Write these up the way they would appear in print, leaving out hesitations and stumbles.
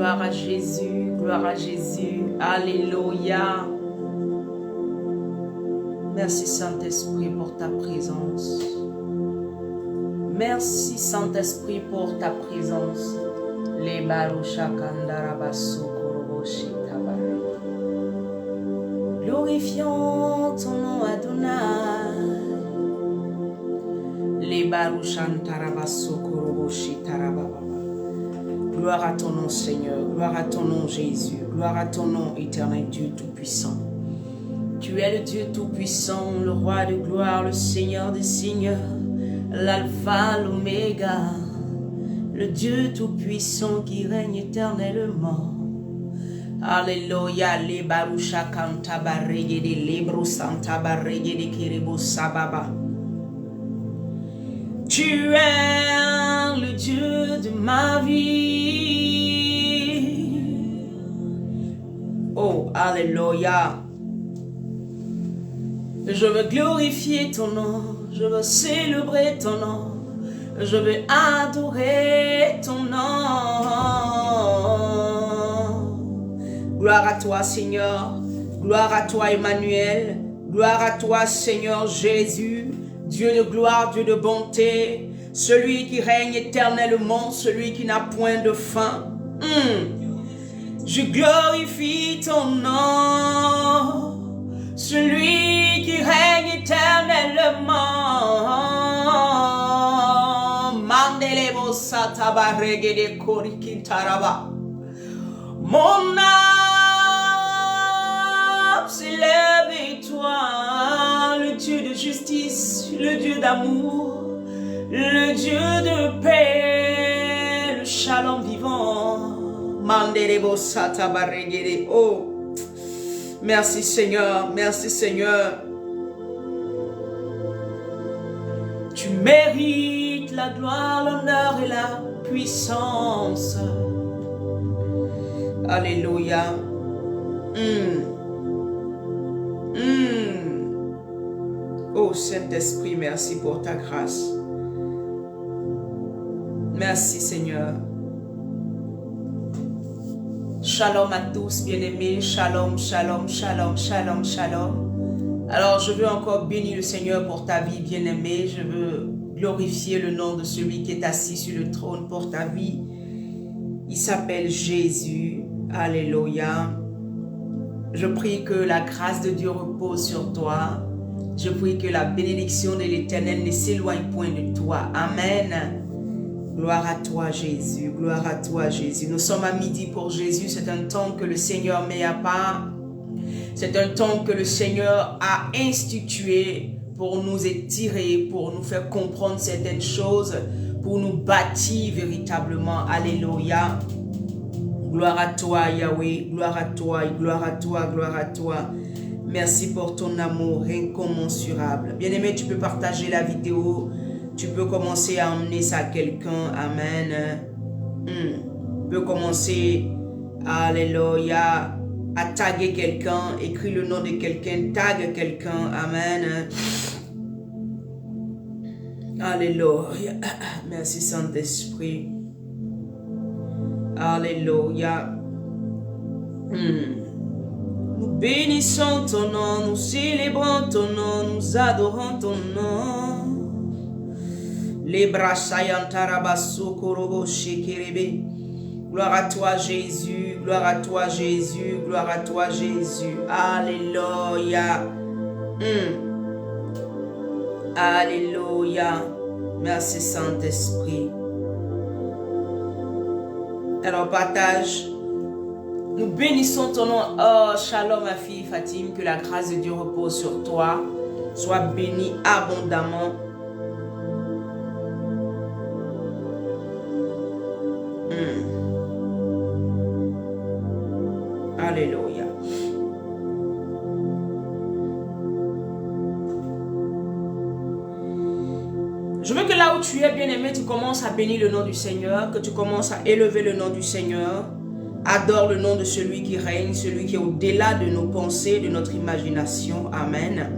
Gloire à Jésus, gloire à Jésus. Alléluia. Merci Saint-Esprit pour ta présence. Merci Saint-Esprit pour ta présence. Les glorifions ton nom Adonai. Les gloire à ton nom Seigneur, gloire à ton nom Jésus, gloire à ton nom éternel Dieu Tout-Puissant. Tu es le Dieu Tout-Puissant, le Roi de gloire, le Seigneur des Seigneurs, l'Alpha, l'Oméga, le Dieu Tout-Puissant qui règne éternellement. Alléluia, les Barusha Kanta Barrege de Lebro Santa Barrege de Kerebo Sababa. Tu es le Dieu de ma vie. Oh, Alléluia. Je veux glorifier ton nom, je veux célébrer ton nom, je veux adorer ton nom. Gloire à toi Seigneur, gloire à toi Emmanuel, gloire à toi Seigneur Jésus, Dieu de gloire, Dieu de bonté, celui qui règne éternellement, celui qui n'a point de fin. Je glorifie ton nom, celui qui règne éternellement. Mandelebo satabarege de korikintaraba. Mon âme s'élève et toi, le Dieu de justice, le Dieu d'amour, le Dieu de paix, le shalom vivant. Mandelebo satabarege. Oh, merci Seigneur, merci Seigneur. Tu mérites la gloire, l'honneur et la puissance. Alléluia. Oh Saint-Esprit, merci pour ta grâce. Merci Seigneur. Shalom à tous, bien-aimés. Shalom, shalom, shalom, shalom, shalom. Alors, je veux encore bénir le Seigneur pour ta vie, bien-aimé. Je veux glorifier le nom de celui qui est assis sur le trône pour ta vie. Il s'appelle Jésus. Alléluia. Je prie que la grâce de Dieu repose sur toi. Je prie que la bénédiction de l'Éternel ne s'éloigne point de toi. Amen. Gloire à toi Jésus, gloire à toi Jésus. Nous sommes à midi pour Jésus, c'est un temps que le Seigneur met à part. C'est un temps que le Seigneur a institué pour nous étirer, pour nous faire comprendre certaines choses, pour nous bâtir véritablement. Alléluia. Gloire à toi Yahweh, gloire à toi, gloire à toi, gloire à toi. Merci pour ton amour incommensurable. Bien-aimé, tu peux partager la vidéo. Tu peux commencer à emmener ça à quelqu'un. Amen. Tu peux commencer, alléluia, à taguer quelqu'un. Écris le nom de quelqu'un. Tag quelqu'un. Amen. Alléluia. Merci Saint-Esprit. Alléluia. Nous bénissons ton nom. Nous célébrons ton nom. Nous adorons ton nom. Gloire à toi Jésus, gloire à toi Jésus, gloire à toi Jésus. Alléluia. Alléluia. Merci Saint-Esprit. Alors partage. Nous bénissons ton nom. Oh, shalom ma fille Fatim. Que la grâce de Dieu repose sur toi. Sois bénie abondamment. Alléluia. Je veux que là où tu es, bien-aimé, tu commences à bénir le nom du Seigneur, que tu commences à élever le nom du Seigneur. Adore le nom de celui qui règne, celui qui est au-delà de nos pensées, de notre imagination. Amen.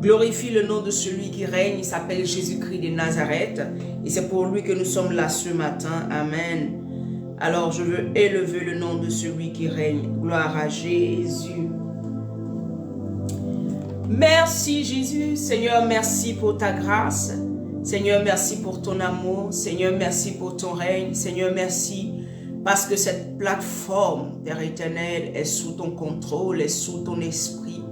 Glorifie le nom de celui qui règne, il s'appelle Jésus-Christ de Nazareth. Et c'est pour lui que nous sommes là ce matin. Amen. Alors je veux élever le nom de celui qui règne. Gloire à Jésus. Merci Jésus. Seigneur, merci pour ta grâce. Seigneur, merci pour ton amour. Seigneur, merci pour ton règne. Seigneur, merci parce que cette plateforme, Père éternel, est sous ton contrôle, est sous ton esprit.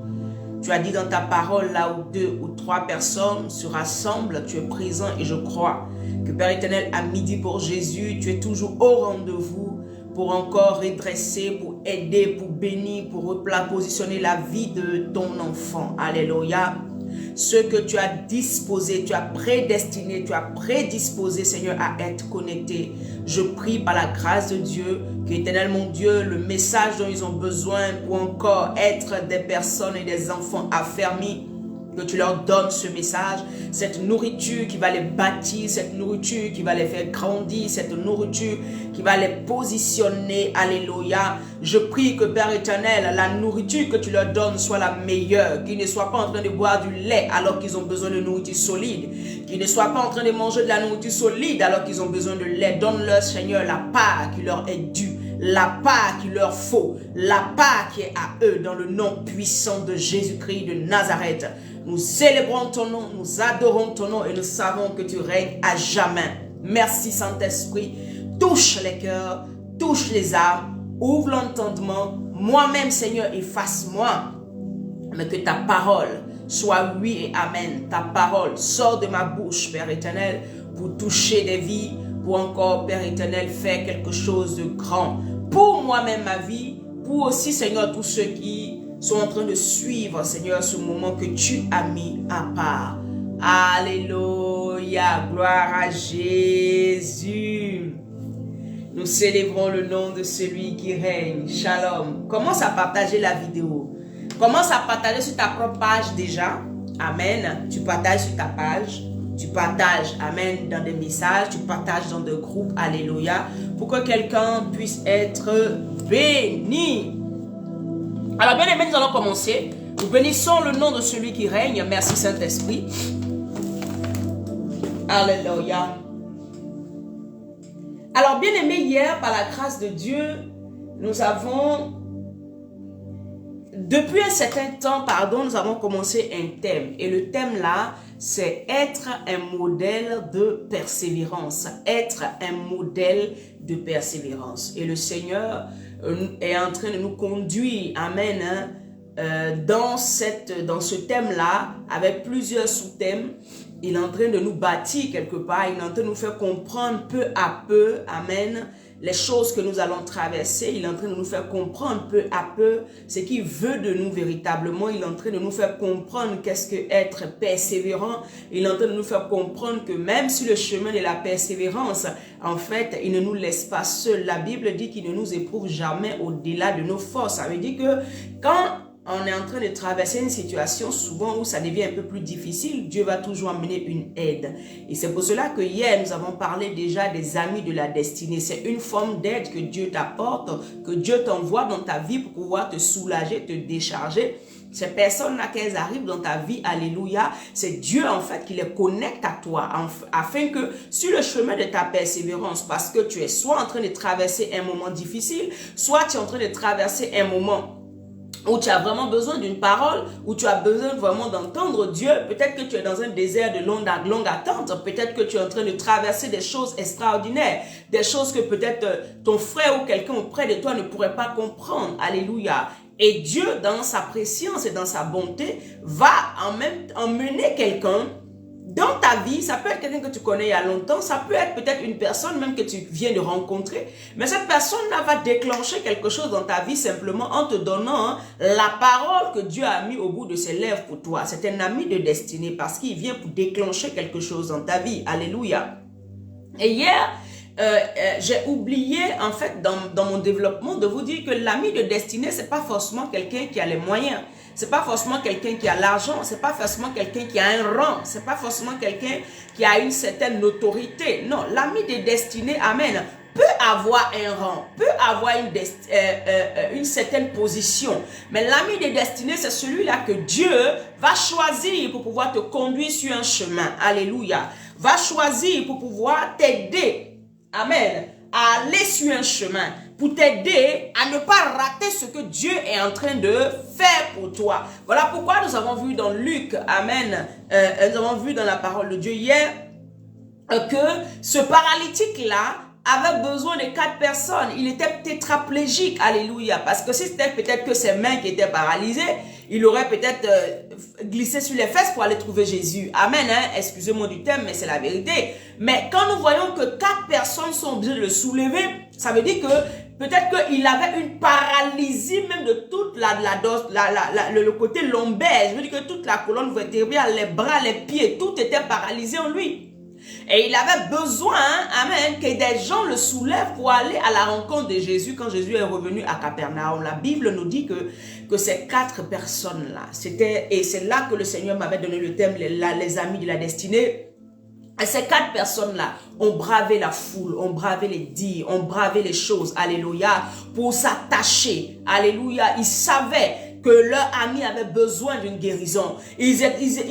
Tu as dit dans ta parole, là où 2 ou 3 personnes se rassemblent, tu es présent et je crois que Père éternel, à midi pour Jésus, tu es toujours au rendez-vous pour encore redresser, pour aider, pour bénir, pour positionner la vie de ton enfant. Alléluia. Ce que tu as disposé, tu as prédestiné, tu as prédisposé, Seigneur, à être connecté. Je prie par la grâce de Dieu, que éternel mon Dieu, le message dont ils ont besoin pour encore être des personnes et des enfants affermis, que tu leur donnes ce message, cette nourriture qui va les bâtir, cette nourriture qui va les faire grandir, cette nourriture qui va les positionner. Alléluia. Je prie que Père éternel, la nourriture que tu leur donnes soit la meilleure, qu'ils ne soient pas en train de boire du lait alors qu'ils ont besoin de nourriture solide, qu'ils ne soient pas en train de manger de la nourriture solide alors qu'ils ont besoin de lait. Donne-leur, Seigneur, la part qui leur est due, la part qu'il leur faut, la part qui est à eux, dans le nom puissant de Jésus-Christ de Nazareth. Nous célébrons ton nom, nous adorons ton nom et nous savons que tu règnes à jamais. Merci Saint-Esprit. Touche les cœurs, touche les âmes, ouvre l'entendement. Moi-même, Seigneur, efface-moi. Mais que ta parole soit oui et amen. Ta parole sort de ma bouche, Père éternel, pour toucher des vies, pour encore, Père éternel, faire quelque chose de grand. Pour moi-même, ma vie, pour aussi, Seigneur, tous ceux qui sont en train de suivre, Seigneur, ce moment que tu as mis à part. Alléluia, gloire à Jésus. Nous célébrons le nom de celui qui règne. Shalom. Commence à partager la vidéo. Commence à partager sur ta propre page déjà. Amen. Tu partages sur ta page. Tu partages, amen, dans des messages. Tu partages dans des groupes. Alléluia. Pour que quelqu'un puisse être béni. Alors, bien aimés, nous allons commencer. Nous bénissons le nom de celui qui règne. Merci Saint-Esprit. Alléluia. Alors, bien aimés, hier, par la grâce de Dieu, nous avons, depuis un certain temps, nous avons commencé un thème. Et le thème là, c'est être un modèle de persévérance. Être un modèle de persévérance. Et le Seigneur est en train de nous conduire, amen, dans ce thème-là, avec plusieurs sous-thèmes. Il est en train de nous bâtir quelque part, il est en train de nous faire comprendre peu à peu, amen, les choses que nous allons traverser. Il est en train de nous faire comprendre peu à peu ce qu'il veut de nous véritablement. Il est en train de nous faire comprendre qu'est-ce que être persévérant. Il est en train de nous faire comprendre que même sur le chemin de la persévérance, en fait, il ne nous laisse pas seuls. La Bible dit qu'il ne nous éprouve jamais au-delà de nos forces. Ça veut dire que quand on est en train de traverser une situation souvent où ça devient un peu plus difficile, Dieu va toujours amener une aide. Et c'est pour cela que hier, nous avons parlé déjà des amis de la destinée. C'est une forme d'aide que Dieu t'apporte, que Dieu t'envoie dans ta vie pour pouvoir te soulager, te décharger. Ces personnes-là, qu'elles arrivent dans ta vie, alléluia, c'est Dieu en fait qui les connecte à toi, afin que sur le chemin de ta persévérance, parce que tu es soit en train de traverser un moment difficile, soit tu es en train de traverser un moment où tu as vraiment besoin d'une parole, où tu as besoin vraiment d'entendre Dieu. Peut-être que tu es dans un désert de longue attente. Peut-être que tu es en train de traverser des choses extraordinaires. Des choses que peut-être ton frère ou quelqu'un auprès de toi ne pourrait pas comprendre. Alléluia. Et Dieu, dans sa préscience et dans sa bonté, va emmener quelqu'un dans ta vie. Ça peut être quelqu'un que tu connais il y a longtemps, ça peut être peut-être une personne même que tu viens de rencontrer, mais cette personne-là va déclencher quelque chose dans ta vie simplement en te donnant la parole que Dieu a mis au bout de ses lèvres pour toi. C'est un ami de destinée parce qu'il vient pour déclencher quelque chose dans ta vie. Alléluia. Et hier, j'ai oublié en fait dans mon développement de vous dire que l'ami de destinée, c'est pas forcément quelqu'un qui a les moyens. C'est pas forcément quelqu'un qui a l'argent, c'est pas forcément quelqu'un qui a un rang, c'est pas forcément quelqu'un qui a une certaine autorité. Non, l'ami de destinée, amen, peut avoir un rang, peut avoir une certaine position. Mais l'ami de destinée, c'est celui-là que Dieu va choisir pour pouvoir te conduire sur un chemin. Alléluia. Va choisir pour pouvoir t'aider. Amen. aller sur un chemin, pour t'aider à ne pas rater ce que Dieu est en train de faire pour toi. Voilà pourquoi nous avons vu dans Luc, amen, nous avons vu dans la parole de Dieu hier, que ce paralytique-là avait besoin de 4 personnes. Il était tétraplégique, alléluia, parce que si c'était peut-être que ses mains qui étaient paralysées, il aurait peut-être glissé sur les fesses pour aller trouver Jésus. Amen, hein? Excusez-moi du terme, mais c'est la vérité. Mais quand nous voyons que 4 personnes sont obligées de le soulever, ça veut dire que peut-être qu'il avait une paralysie même de toute le côté lombaire. Je veux dire que toute la colonne vertébrale, les bras, les pieds, tout était paralysé en lui. Et il avait besoin, amen, que des gens le soulèvent pour aller à la rencontre de Jésus quand Jésus est revenu à Capernaum. La Bible nous dit que ces 4 personnes-là, et c'est là que le Seigneur m'avait donné le thème, les amis de la destinée. Et ces 4 personnes-là ont bravé la foule, ont bravé les dires, ont bravé les choses, alléluia, pour s'attacher, alléluia. Ils savaient que leur ami avait besoin d'une guérison. Ils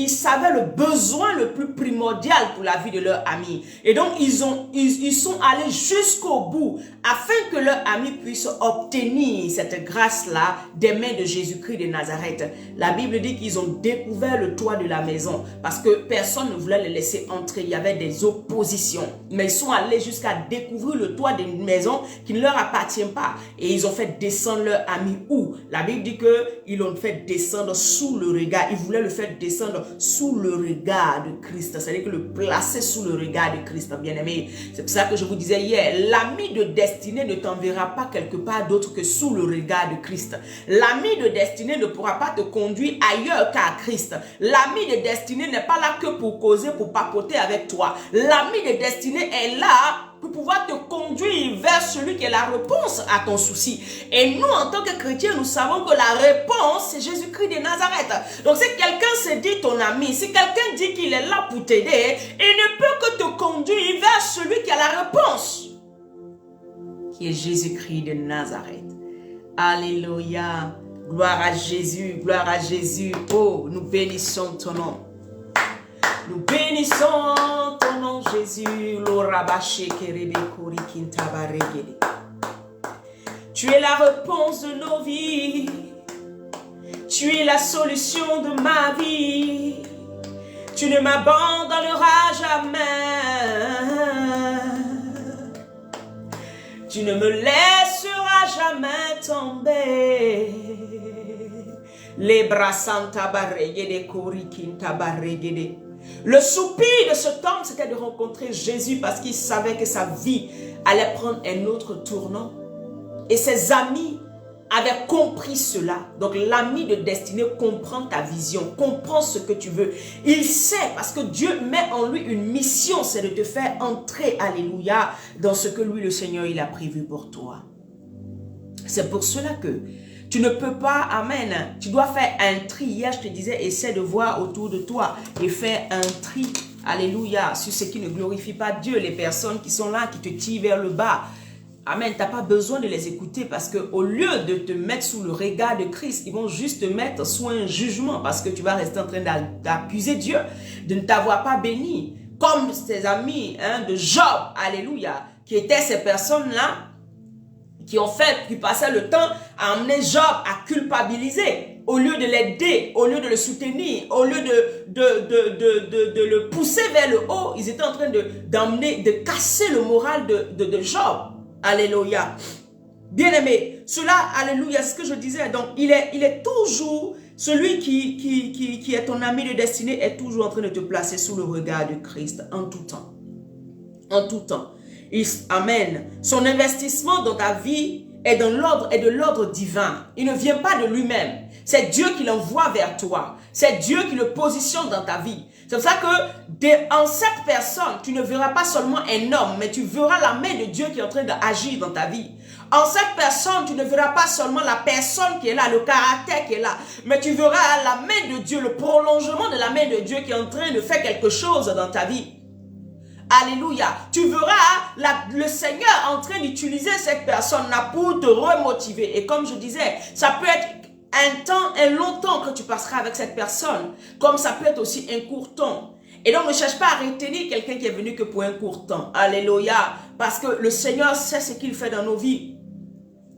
savaient le besoin le plus primordial pour la vie de leur ami. Et donc, ils sont allés jusqu'au bout afin que leur ami puisse obtenir cette grâce-là des mains de Jésus-Christ de Nazareth. La Bible dit qu'ils ont découvert le toit de la maison parce que personne ne voulait les laisser entrer. Il y avait des oppositions. Mais ils sont allés jusqu'à découvrir le toit d'une maison qui ne leur appartient pas. Et ils ont fait descendre leur ami où? La Bible dit que ils l'ont fait descendre sous le regard. Ils voulaient le faire descendre sous le regard de Christ. C'est-à-dire que le placer sous le regard de Christ, bien-aimé. C'est pour ça que je vous disais hier, l'ami de destinée ne t'enverra pas quelque part d'autre que sous le regard de Christ. L'ami de destinée ne pourra pas te conduire ailleurs qu'à Christ. L'ami de destinée n'est pas là que pour causer, pour papoter avec toi. L'ami de destinée est là pour pouvoir te conduire vers celui qui est la réponse à ton souci. Et nous, en tant que chrétiens, nous savons que la réponse, c'est Jésus-Christ de Nazareth. Donc, si quelqu'un se dit ton ami, si quelqu'un dit qu'il est là pour t'aider, il ne peut que te conduire vers celui qui a la réponse, qui est Jésus-Christ de Nazareth. Alléluia. Gloire à Jésus, gloire à Jésus. Oh, nous bénissons ton nom. Nous bénissons ton nom, Jésus. Tu es la réponse de nos vies. Tu es la solution de ma vie. Tu ne m'abandonneras jamais. Tu ne me laisseras jamais tomber. Les bras santa barregede korikinta barregede. Le soupir de ce homme, c'était de rencontrer Jésus parce qu'il savait que sa vie allait prendre un autre tournant. Et ses amis avaient compris cela. Donc l'ami de destinée comprend ta vision, comprend ce que tu veux. Il sait parce que Dieu met en lui une mission, c'est de te faire entrer, alléluia, dans ce que lui, le Seigneur, il a prévu pour toi. C'est pour cela que tu ne peux pas, amen, tu dois faire un tri. Hier, je te disais, essaie de voir autour de toi et faire un tri, alléluia, sur ce qui ne glorifie pas Dieu, les personnes qui sont là, qui te tirent vers le bas. Amen, tu n'as pas besoin de les écouter parce qu'au lieu de te mettre sous le regard de Christ, ils vont juste te mettre sous un jugement parce que tu vas rester en train d'accuser Dieu de ne t'avoir pas béni. Comme tes amis de Job, alléluia, qui étaient ces personnes-là, qui passaient le temps à emmener Job à culpabiliser, au lieu de l'aider, au lieu de le soutenir, au lieu de le pousser vers le haut, ils étaient en train de casser le moral de Job. Alléluia. Bien-aimé, cela, alléluia, c'est ce que je disais. Donc, il est toujours, celui qui est ton ami de destinée est toujours en train de te placer sous le regard de Christ en tout temps. En tout temps. Amen. Son investissement dans ta vie est de l'ordre divin. Il ne vient pas de lui-même. C'est Dieu qui l'envoie vers toi. C'est Dieu qui le positionne dans ta vie. C'est pour ça que en cette personne, tu ne verras pas seulement un homme, mais tu verras la main de Dieu qui est en train d'agir dans ta vie. En cette personne, tu ne verras pas seulement la personne qui est là, le caractère qui est là, mais tu verras la main de Dieu, le prolongement de la main de Dieu qui est en train de faire quelque chose dans ta vie. Alléluia. Tu verras le Seigneur en train d'utiliser cette personne-là pour te remotiver. Et comme je disais, ça peut être un long temps que tu passeras avec cette personne, comme ça peut être aussi un court temps. Et donc, ne cherche pas à retenir quelqu'un qui est venu que pour un court temps. Alléluia. Parce que le Seigneur sait ce qu'il fait dans nos vies.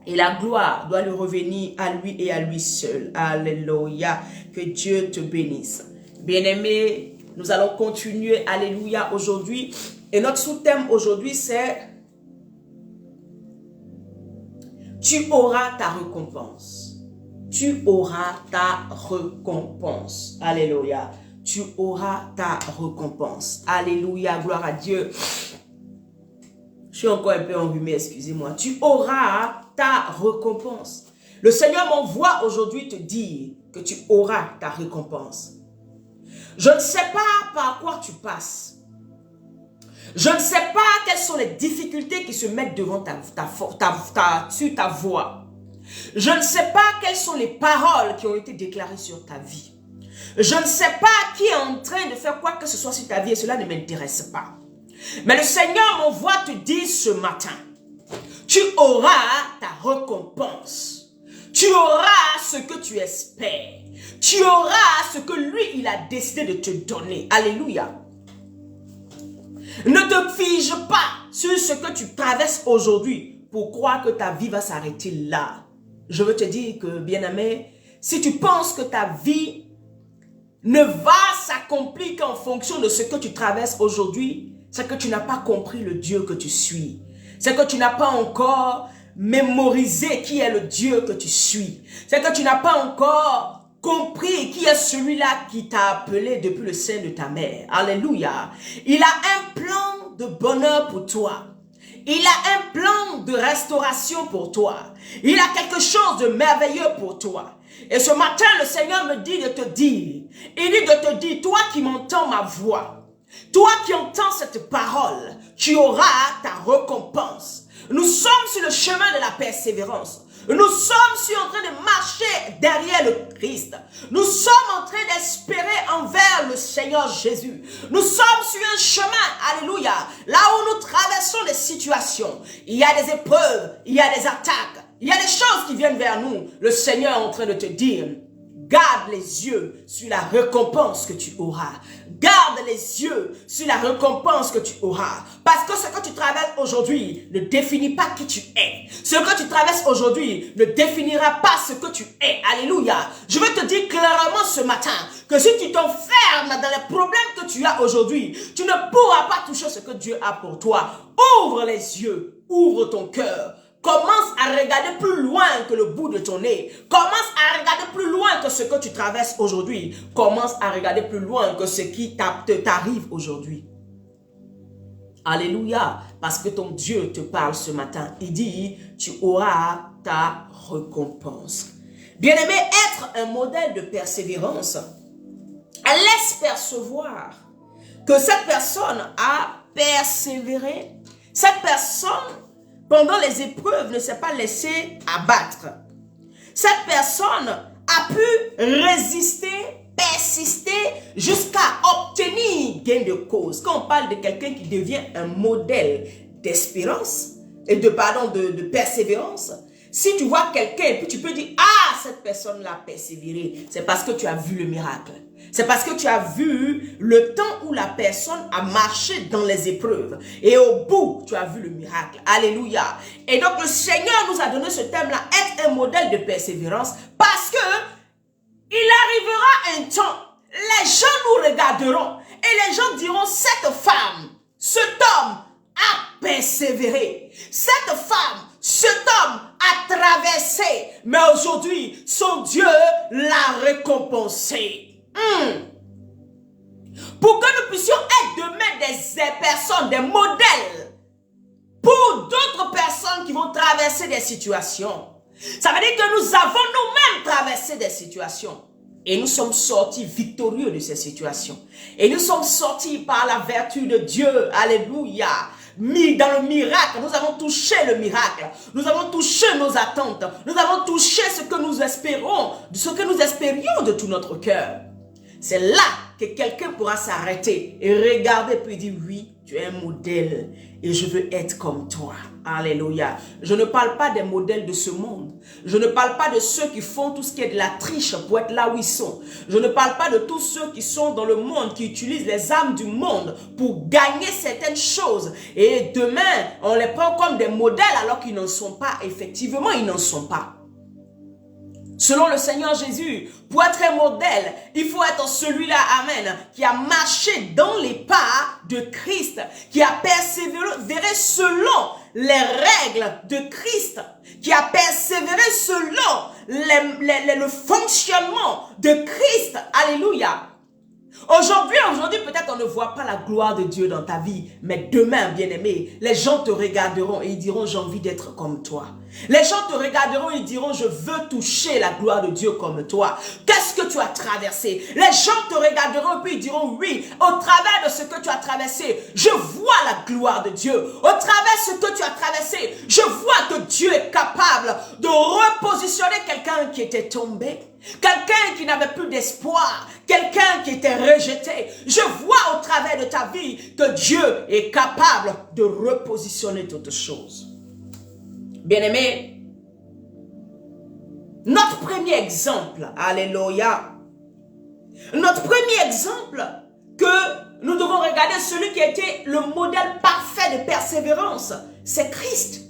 Et la gloire doit lui revenir à lui et à lui seul. Alléluia. Que Dieu te bénisse. Bien-aimés, nous allons continuer. Alléluia aujourd'hui. Et notre sous-thème aujourd'hui c'est tu auras ta récompense. Tu auras ta récompense. Alléluia. Tu auras ta récompense. Alléluia. Gloire à Dieu. Je suis encore un peu enrhumé, excusez-moi. Tu auras ta récompense. Le Seigneur m'envoie aujourd'hui te dire que tu auras ta récompense. Je ne sais pas par quoi tu passes. Je ne sais pas quelles sont les difficultés qui se mettent devant sur ta voie. Je ne sais pas quelles sont les paroles qui ont été déclarées sur ta vie. Je ne sais pas qui est en train de faire quoi que ce soit sur ta vie et cela ne m'intéresse pas. Mais le Seigneur m'envoie te dire ce matin, tu auras ta récompense. Tu auras ce que tu espères. Tu auras ce que lui, il a décidé de te donner. Alléluia. Ne te fige pas sur ce que tu traverses aujourd'hui pour croire que ta vie va s'arrêter là. Je veux te dire que, bien-aimé, si tu penses que ta vie ne va s'accomplir qu'en fonction de ce que tu traverses aujourd'hui, c'est que tu n'as pas compris le Dieu que tu suis. C'est que tu n'as pas encore mémorisé qui est le Dieu que tu suis. C'est que tu n'as pas encore compris qui est celui-là qui t'a appelé depuis le sein de ta mère. Alléluia. Il a un plan de bonheur pour toi. Il a un plan de restauration pour toi. Il a quelque chose de merveilleux pour toi. Et ce matin, le Seigneur me dit de te dire, il dit de te dire, toi qui m'entends ma voix, toi qui entends cette parole, tu auras ta récompense. Nous sommes sur le chemin de la persévérance. Nous sommes en train de marcher derrière le Christ. Nous sommes en train d'espérer envers le Seigneur Jésus. Nous sommes sur un chemin, alléluia, là où nous traversons des situations. Il y a des épreuves, il y a des attaques, il y a des choses qui viennent vers nous. Le Seigneur est en train de te dire, garde les yeux sur la récompense que tu auras. Garde les yeux sur la récompense que tu auras. Parce que ce que tu traverses aujourd'hui ne définit pas qui tu es. Ce que tu traverses aujourd'hui ne définira pas ce que tu es. Alléluia. Je veux te dire clairement ce matin que si tu t'enfermes dans les problèmes que tu as aujourd'hui, tu ne pourras pas toucher ce que Dieu a pour toi. Ouvre les yeux, ouvre ton cœur. Commence à regarder plus loin que le bout de ton nez. Commence à regarder plus loin que ce que tu traverses aujourd'hui. Commence à regarder plus loin que ce qui t'arrive aujourd'hui. Alléluia. Parce que ton Dieu te parle ce matin. Il dit, tu auras ta récompense. Bien-aimé, être un modèle de persévérance, elle laisse percevoir que cette personne a persévéré. Cette personne, pendant les épreuves, ne s'est pas laissée abattre. Cette personne a pu résister, persister jusqu'à obtenir gain de cause. Quand on parle de quelqu'un qui devient un modèle d'espérance et de persévérance, si tu vois quelqu'un et puis tu peux dire, ah, cette personne l'a persévéré, c'est parce que tu as vu le miracle. C'est parce que tu as vu le temps où la personne a marché dans les épreuves. Et au bout, tu as vu le miracle. Alléluia. Et donc le Seigneur nous a donné ce thème-là, être un modèle de persévérance, parce que il arrivera un temps, les gens nous regarderont et les gens diront, cette femme, cet homme a persévéré. Cette femme, cet homme a traversé, mais aujourd'hui, son Dieu l'a récompensé. Pour que nous puissions être demain des personnes, des modèles pour d'autres personnes qui vont traverser des situations. Ça veut dire que nous avons nous-mêmes traversé des situations et nous sommes sortis victorieux de ces situations. Et nous sommes sortis par la vertu de Dieu. Alléluia. Mis dans le miracle, nous avons touché le miracle, nous avons touché nos attentes, nous avons touché ce que nous espérons, ce que nous espérions de tout notre cœur. C'est là que quelqu'un pourra s'arrêter et regarder puis dire oui, tu es un modèle et je veux être comme toi. Alléluia. Je ne parle pas des modèles de ce monde. Je ne parle pas de ceux qui font tout ce qui est de la triche pour être là où ils sont. Je ne parle pas de tous ceux qui sont dans le monde, qui utilisent les armes du monde pour gagner certaines choses. Et demain, on les prend comme des modèles alors qu'ils n'en sont pas. Effectivement, ils n'en sont pas. Selon le Seigneur Jésus, pour être un modèle, il faut être celui-là, amen, qui a marché dans les pas de Christ, qui a persévéré selon les règles de Christ, qui a persévéré selon le fonctionnement de Christ. Alléluia. Aujourd'hui, peut-être on ne voit pas la gloire de Dieu dans ta vie, mais demain, bien-aimé, les gens te regarderont et ils diront, j'ai envie d'être comme toi. Les gens te regarderont et ils diront, je veux toucher la gloire de Dieu comme toi. Qu'est-ce que tu as traversé? Les gens te regarderont et puis ils diront, oui, au travers de ce que tu as traversé, je vois la gloire de Dieu. Au travers de ce que tu as traversé, je vois que Dieu est capable de repositionner quelqu'un qui était tombé. Quelqu'un qui n'avait plus d'espoir, quelqu'un qui était rejeté. Je vois au travers de ta vie que Dieu est capable de repositionner toutes choses. Bien-aimé, notre premier exemple, alléluia, notre premier exemple que nous devons regarder, celui qui a été le modèle parfait de persévérance, c'est Christ.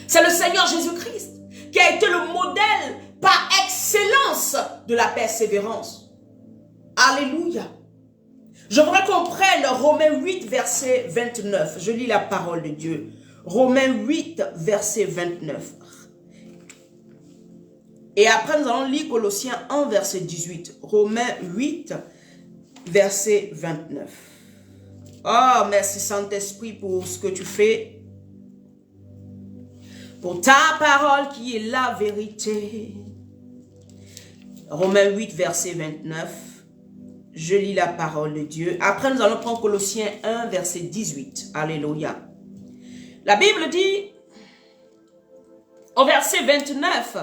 C'est le Seigneur Jésus-Christ qui a été le modèle par excellence de la persévérance. Alléluia. Je voudrais qu'on prenne Romains 8, verset 29. Je lis la parole de Dieu. Romains 8, verset 29. Et après, nous allons lire Colossiens 1, verset 18. Romains 8, verset 29. Oh, merci Saint-Esprit pour ce que tu fais. Pour ta parole qui est la vérité. Romains 8, verset 29. Je lis la parole de Dieu. Après, nous allons prendre Colossiens 1, verset 18. Alléluia. La Bible dit, au verset 29,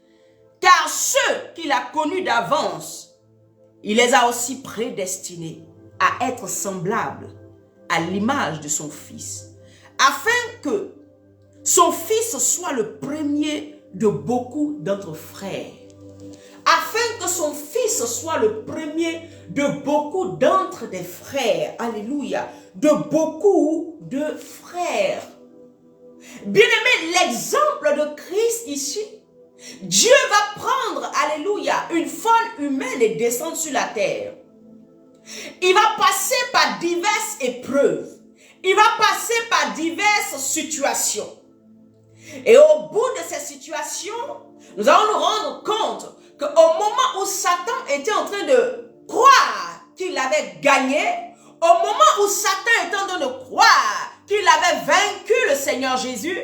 « Car ceux qu'il a connus d'avance, il les a aussi prédestinés à être semblables à l'image de son Fils, afin que son Fils soit le premier de beaucoup d'entre frères. » Afin que son Fils soit le premier de beaucoup d'entre des frères. Alléluia. De beaucoup de frères. Bien-aimé, l'exemple de Christ ici, Dieu va prendre, alléluia, une forme humaine et descendre sur la terre. Il va passer par diverses épreuves. Il va passer par diverses situations. Et au bout de ces situations, nous allons nous rendre compte qu'au moment où Satan était en train de croire qu'il avait gagné, au moment où Satan était en train de croire qu'il avait vaincu le Seigneur Jésus,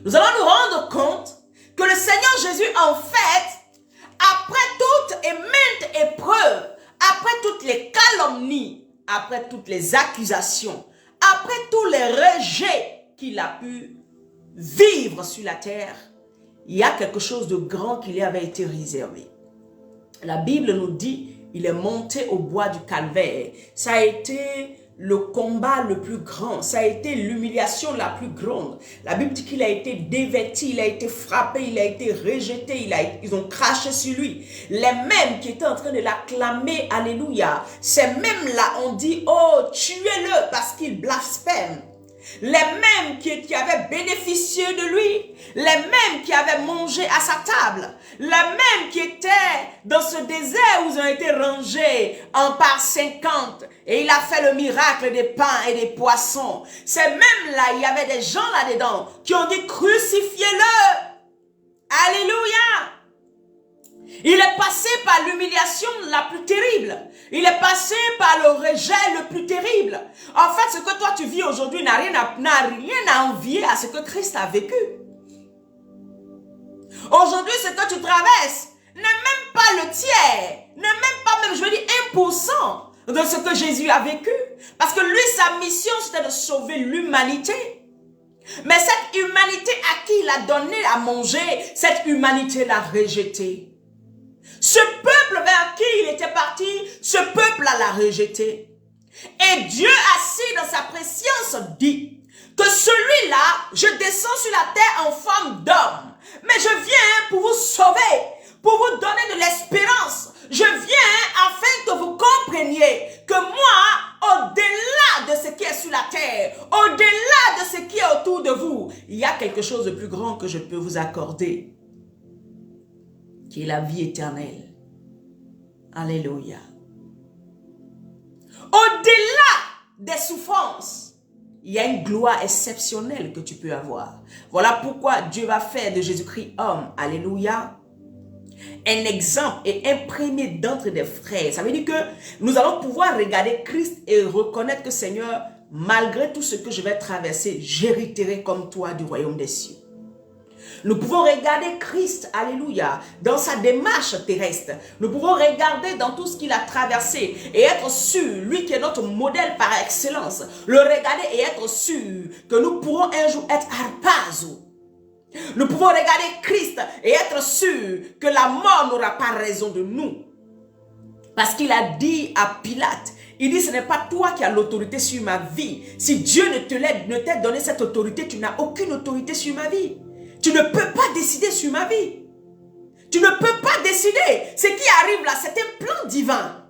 nous allons nous rendre compte que le Seigneur Jésus, en fait, après toutes et maintes épreuves, après toutes les calomnies, après toutes les accusations, après tous les rejets qu'il a pu vivre sur la terre, il y a quelque chose de grand qui lui avait été réservé. La Bible nous dit, il est monté au bois du calvaire. Ça a été le combat le plus grand. Ça a été l'humiliation la plus grande. La Bible dit qu'il a été dévêtu, il a été frappé, il a été rejeté, ils ont craché sur lui. Les mêmes qui étaient en train de l'acclamer, alléluia, ces mêmes-là ont dit, oh, tuez-le parce qu'il blasphème. Les mêmes qui avaient bénéficié de lui, les mêmes qui avaient mangé à sa table, les mêmes qui étaient dans ce désert où ils ont été rangés en par 50 et il a fait le miracle des pains et des poissons. Ces mêmes-là, il y avait des gens là-dedans qui ont dit crucifiez-le. Alléluia. Il est passé par l'humiliation la plus terrible. Il est passé par le rejet le plus terrible. En fait, ce que toi tu vis aujourd'hui n'a rien à envier à ce que Christ a vécu. Aujourd'hui, ce que tu traverses n'est même pas le tiers, n'est même pas même, je veux dire, 1% de ce que Jésus a vécu. Parce que lui, sa mission, c'était de sauver l'humanité. Mais cette humanité à qui il a donné à manger, cette humanité l'a rejeté. Ce peuple peuple vers qui il était parti, ce peuple-là l'a rejeté. Et Dieu assis dans sa préscience dit que celui-là, je descends sur la terre en forme d'homme. Mais je viens pour vous sauver, pour vous donner de l'espérance. Je viens afin que vous compreniez que moi, au-delà de ce qui est sur la terre, au-delà de ce qui est autour de vous, il y a quelque chose de plus grand que je peux vous accorder, qui est la vie éternelle. Alléluia. Au-delà des souffrances, il y a une gloire exceptionnelle que tu peux avoir. Voilà pourquoi Dieu va faire de Jésus-Christ homme. Alléluia. Un exemple et imprégné d'entre des frères. Ça veut dire que nous allons pouvoir regarder Christ et reconnaître que Seigneur, malgré tout ce que je vais traverser, j'hériterai comme toi du royaume des cieux. Nous pouvons regarder Christ, alléluia, dans sa démarche terrestre. Nous pouvons regarder dans tout ce qu'il a traversé et être sûr, lui qui est notre modèle par excellence, le regarder et être sûr que nous pourrons un jour être harpazo. Nous pouvons regarder Christ et être sûr que la mort n'aura pas raison de nous. Parce qu'il a dit à Pilate, il dit, ce n'est pas toi qui as l'autorité sur ma vie. Si Dieu ne t'a donné cette autorité, tu n'as aucune autorité sur ma vie. Tu ne peux pas décider sur ma vie. Tu ne peux pas décider. Ce qui arrive là, c'est un plan divin.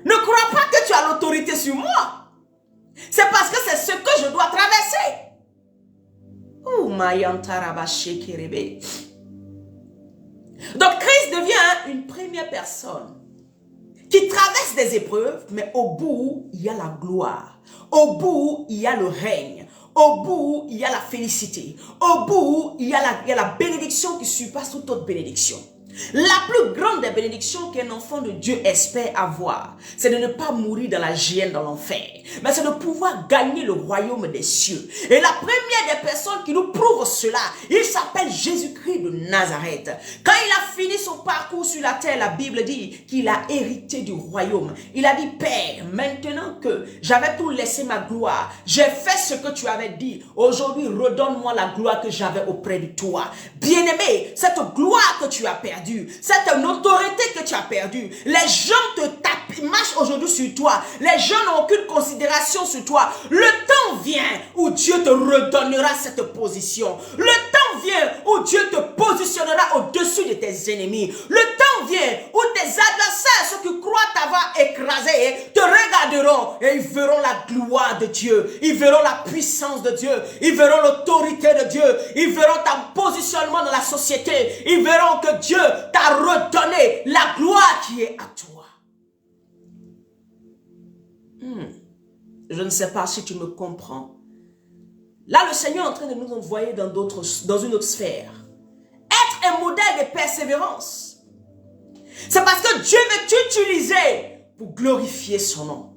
Ne crois pas que tu as l'autorité sur moi. C'est parce que c'est ce que je dois traverser. Oh, donc Christ devient une première personne qui traverse des épreuves, mais au bout, il y a la gloire. Au bout, il y a le règne. Au bout, il y a la félicité. Au bout, il y a la bénédiction qui surpasse toute autre bénédiction. La plus grande des bénédictions qu'un enfant de Dieu espère avoir, c'est de ne pas mourir dans la géhenne, dans l'enfer, mais c'est de pouvoir gagner le royaume des cieux. Et la première des personnes qui nous prouve cela, il s'appelle Jésus-Christ de Nazareth. Quand il a fini son parcours sur la terre, la Bible dit qu'il a hérité du royaume. Il a dit, Père, maintenant que j'avais tout laissé ma gloire, j'ai fait ce que tu avais dit. Aujourd'hui, redonne-moi la gloire que j'avais auprès de toi. Bien-aimé, cette gloire que tu as perdue, cette autorité que tu as perdue, les gens te tapent, marchent aujourd'hui sur toi, les gens n'ont aucune considération sur toi. Le temps vient où Dieu te redonnera cette position. Le temps vient où Dieu te positionnera au-dessus de tes ennemis. Le temps vient où tes adversaires, ceux qui croient t'avoir écrasé, te regarderont et ils verront la gloire de Dieu, ils verront la puissance de Dieu, ils verront l'autorité de Dieu, ils verront ton positionnement dans la société, ils verront que Dieu t'a redonné la gloire qui est à toi. Je ne sais pas si tu me comprends. Là, le Seigneur est en train de nous envoyer dans une autre sphère. Être un modèle de persévérance. C'est parce que Dieu veut t'utiliser pour glorifier son nom.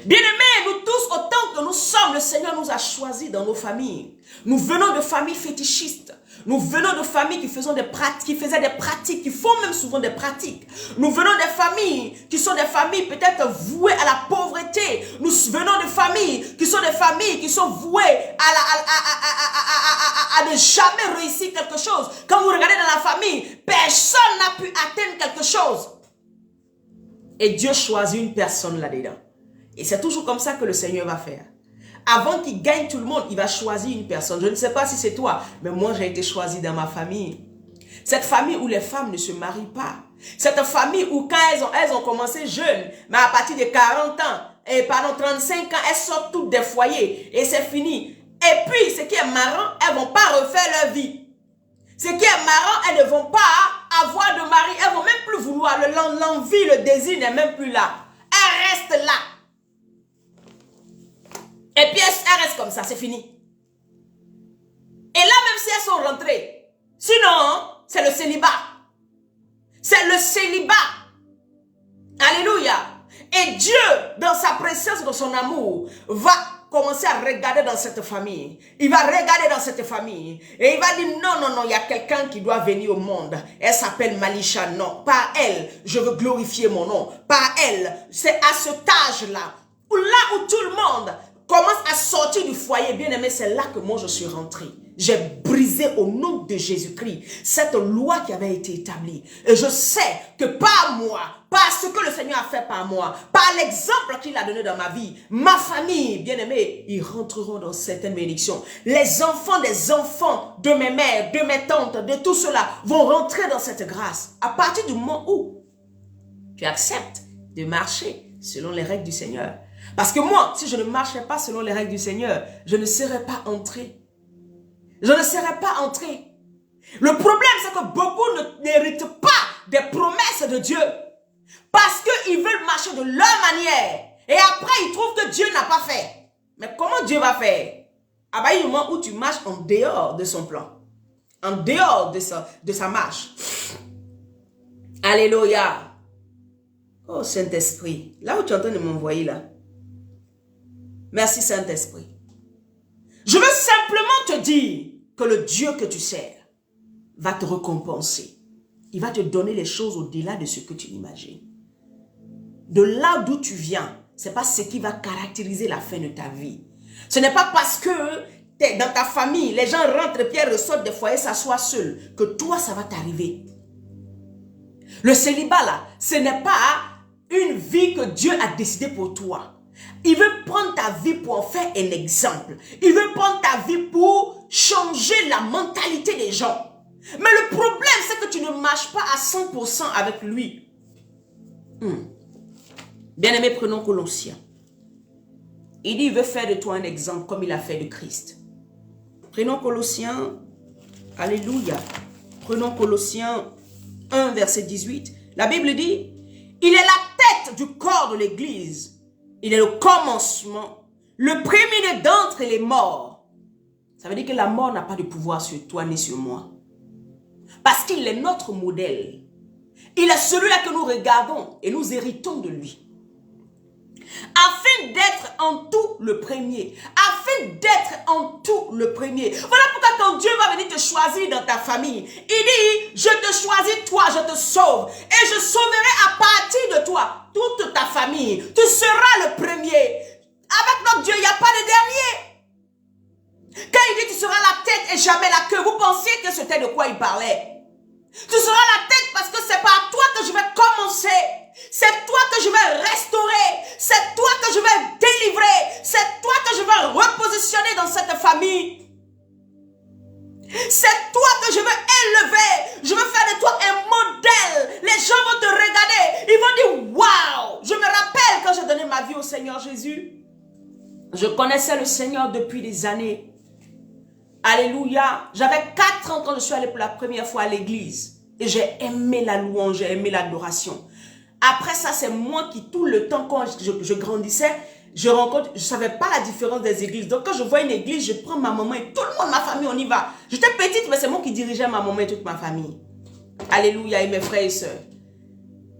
Bien-aimés, nous tous, autant que nous sommes, le Seigneur nous a choisis dans nos familles. Nous venons de familles fétichistes. Nous venons de familles qui faisaient des pratiques, qui font même souvent des pratiques. Nous venons des familles qui sont des familles peut-être vouées à la pauvreté. Nous venons de familles qui sont vouées à ne jamais réussir quelque chose. Quand vous regardez dans la famille, personne n'a pu atteindre quelque chose. Et Dieu choisit une personne là-dedans. Et c'est toujours comme ça que le Seigneur va faire. Avant qu'il gagne tout le monde, il va choisir une personne. Je ne sais pas si c'est toi, mais moi j'ai été choisi dans ma famille. Cette famille où les femmes ne se marient pas. Cette famille où quand elles ont commencé jeunes, mais à partir de 40 ans, 35 ans, elles sortent toutes des foyers et c'est fini. Et puis, ce qui est marrant, elles ne vont pas refaire leur vie. Ce qui est marrant, elles ne vont pas avoir de mari, elles ne vont même plus vouloir. L'envie, le désir n'est même plus là. Elles restent là. Et puis elles restent comme ça, c'est fini. Et là, même si elles sont rentrées, sinon, c'est le célibat. C'est le célibat. Alléluia. Et Dieu, dans sa présence, dans son amour, va commencer à regarder dans cette famille. Il va regarder dans cette famille. Et il va dire, non, il y a quelqu'un qui doit venir au monde. Elle s'appelle Malisha. Non, par elle, je veux glorifier mon nom. Par elle, c'est à cet âge-là, où tout le monde commence à sortir du foyer, bien aimé, c'est là que moi je suis rentrée. J'ai brisé au nom de Jésus-Christ cette loi qui avait été établie. Et je sais que par moi, par ce que le Seigneur a fait par moi, par l'exemple qu'il a donné dans ma vie, ma famille, bien aimé, ils rentreront dans certaines bénédictions. Les enfants des enfants de mes mères, de mes tantes, de tout cela vont rentrer dans cette grâce. À partir du moment où tu acceptes de marcher selon les règles du Seigneur. Parce que moi, si je ne marchais pas selon les règles du Seigneur, je ne serais pas entré. Je ne serais pas entré. Le problème, c'est que beaucoup n'héritent pas des promesses de Dieu. Parce qu'ils veulent marcher de leur manière. Et après, ils trouvent que Dieu n'a pas fait. Mais comment Dieu va faire? À partir du moment où tu marches en dehors de son plan. En dehors de sa marche. Alléluia. Oh Saint-Esprit. Là où tu es en train de m'envoyer là. Merci Saint-Esprit. Je veux simplement te dire que le Dieu que tu sers va te récompenser. Il va te donner les choses au-delà de ce que tu imagines. De là d'où tu viens, ce n'est pas ce qui va caractériser la fin de ta vie. Ce n'est pas parce que dans ta famille, les gens rentrent, pierre ressortent des foyers, s'assoient seuls, que toi, ça va t'arriver. Le célibat là, ce n'est pas une vie que Dieu a décidé pour toi. Il veut prendre ta vie pour en faire un exemple. Il veut prendre ta vie pour changer la mentalité des gens. Mais le problème, c'est que tu ne marches pas à 100% avec lui. Bien-aimé, prenons Colossiens. Il dit, il veut faire de toi un exemple comme il a fait de Christ. Prenons Colossiens. Alléluia. Prenons Colossiens 1, verset 18. La Bible dit, il est la tête du corps de l'Église. Il est le commencement, le premier d'entre les morts. Ça veut dire que la mort n'a pas de pouvoir sur toi ni sur moi. Parce qu'il est notre modèle. Il est celui-là que nous regardons et nous héritons de lui. Afin d'être en tout le premier. Afin d'être en tout le premier. Voilà pourquoi ton Dieu va venir te choisir dans ta famille. Il dit, je te choisis toi, je te sauve. Et je sauverai à partir de toi toute ta famille. Tu seras le premier. Avec notre Dieu, il n'y a pas de dernier. Quand il dit tu seras la tête et jamais la queue, vous pensiez que c'était de quoi il parlait? Tu seras la tête parce que c'est par toi que je vais commencer. C'est toi que je vais restaurer. C'est toi que je vais délivrer. C'est toi que je vais repositionner dans cette famille. C'est toi que je vais élever. Je vais faire de toi un modèle. Les gens vont te regarder. Ils vont dire, waouh. Je me rappelle quand j'ai donné ma vie au Seigneur Jésus. Je connaissais le Seigneur depuis des années. Alléluia. J'avais 4 ans quand je suis allée pour la première fois à l'église. Et j'ai aimé la louange, j'ai aimé l'adoration. Après ça, c'est moi qui, tout le temps, quand je grandissais, je ne savais pas la différence des églises. Donc, quand je vois une église, je prends ma maman et tout le monde, ma famille, on y va. J'étais petite, mais c'est moi qui dirigeais ma maman et toute ma famille. Alléluia, et mes frères et sœurs.